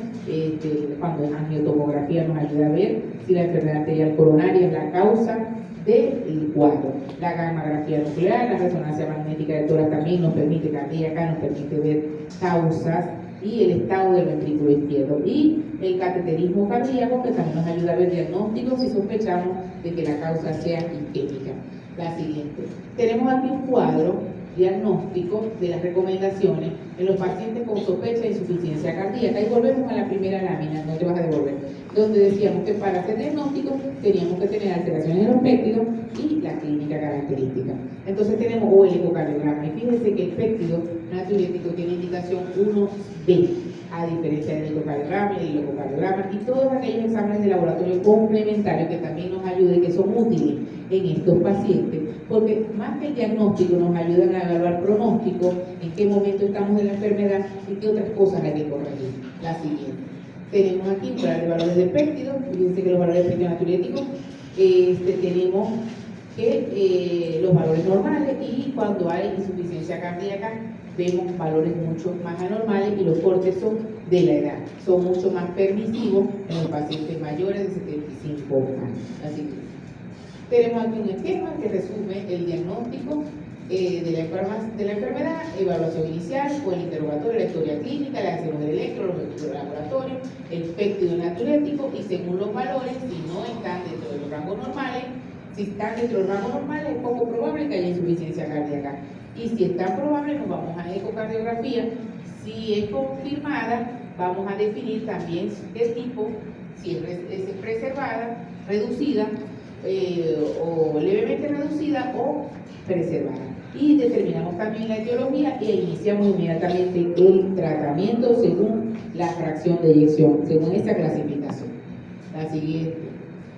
S1: Cuando es angiotomografía nos ayuda a ver si la enfermedad arterial coronaria es la causa del cuadro. La gammagrafía nuclear, la resonancia magnética del tórax también nos permite, cardíaca, nos permite ver causas y el estado del ventrículo izquierdo, y el cateterismo cardíaco, que también nos ayuda a ver diagnósticos si sospechamos de que la causa sea isquémica. La siguiente. Tenemos aquí un cuadro diagnóstico de las recomendaciones en los pacientes con sospecha de insuficiencia cardíaca, y volvemos a la primera lámina, no te vas a devolver, donde decíamos que para hacer diagnóstico teníamos que tener alteraciones en los péptidos y la clínica característica. Entonces tenemos el ecocardiograma, y fíjense que el péptido natriurético tiene indicación 1B, a diferencia del ecocardiograma y el ecocardiograma, y todos aquellos exámenes de laboratorio complementarios que también nos ayuden, que son útiles en estos pacientes, porque más que el diagnóstico nos ayudan a evaluar pronóstico, en qué momento estamos de la enfermedad y qué otras cosas hay que corregir. La siguiente. Tenemos aquí un de valores de péptido, fíjense que los valores de péptido natriurético, tenemos que los valores normales, y cuando hay insuficiencia cardíaca vemos valores mucho más anormales, y los cortes son de la edad, son mucho más permisivos en los pacientes mayores de 75 años. Así que tenemos aquí un esquema que resume el diagnóstico de la enfermedad, evaluación inicial o el interrogatorio, la historia clínica, la hacemos del electro, los laboratorios, el péptido natriurético, y según los valores, si no están dentro de los rangos normales, si están dentro de los rangos normales, es poco probable que haya insuficiencia cardíaca. Y si están probables, nos vamos a ecocardiografía. Si es confirmada, vamos a definir también qué tipo, si es preservada, reducida, o levemente reducida o preservada. Y determinamos también la etiología e iniciamos inmediatamente el tratamiento según la fracción de eyección, según esta clasificación. La siguiente.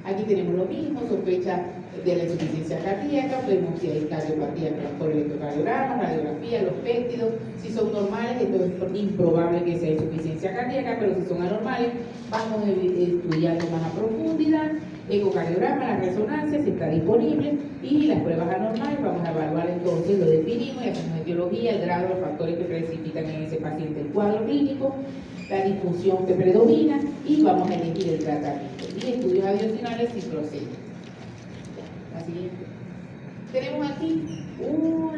S1: Aquí tenemos lo mismo, sospecha de la insuficiencia cardíaca, vemos si hay cardiopatía por electrocardiograma, radiografía, los péptidos. Si son normales, entonces es improbable que sea insuficiencia cardíaca, pero si son anormales, vamos estudiando más a profundidad. Ecocardiograma, la resonancia, si está disponible, y las pruebas anormales, vamos a evaluar entonces, lo definimos y hacemos etiología, el grado de los factores que precipitan en ese paciente el cuadro clínico, la disfunción que predomina, y vamos a elegir el tratamiento. Y estudios adicionales si proceden. La siguiente. Tenemos aquí un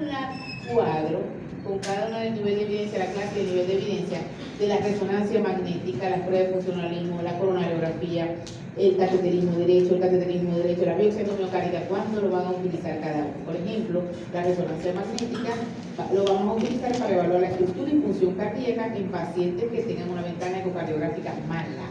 S1: cuadro con cada uno del nivel de evidencia, la clase de nivel de evidencia de la resonancia magnética, las pruebas de funcionalismo, la coronariografía, el cateterismo derecho, la biopsia miocárdica, ¿cuándo lo van a utilizar cada uno? Por ejemplo, la resonancia magnética lo vamos a utilizar para evaluar la estructura y función cardíaca en pacientes que tengan una ventana ecocardiográfica mala,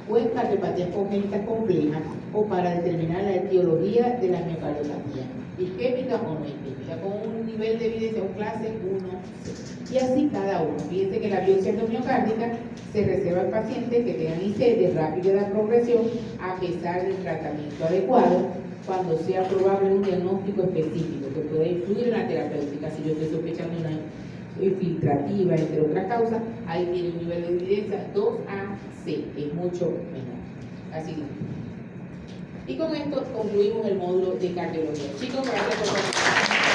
S1: o en cardiopatías congénitas complejas, o para determinar la etiología de la miocardiopatía, isquémica o no isquémica, con un nivel de evidencia, un clase 1C. Y así cada uno. Fíjense que la biopsia miocárdica se reserva al paciente que tengan IC de rápida progresión a pesar del tratamiento adecuado, cuando sea probable un diagnóstico específico que pueda influir en la terapéutica. Si yo estoy sospechando una infiltrativa, entre otras causas, ahí tiene un nivel de evidencia 2AC, es mucho menor. Así que, y con esto concluimos el módulo de cardiología. Chicos, gracias por participar.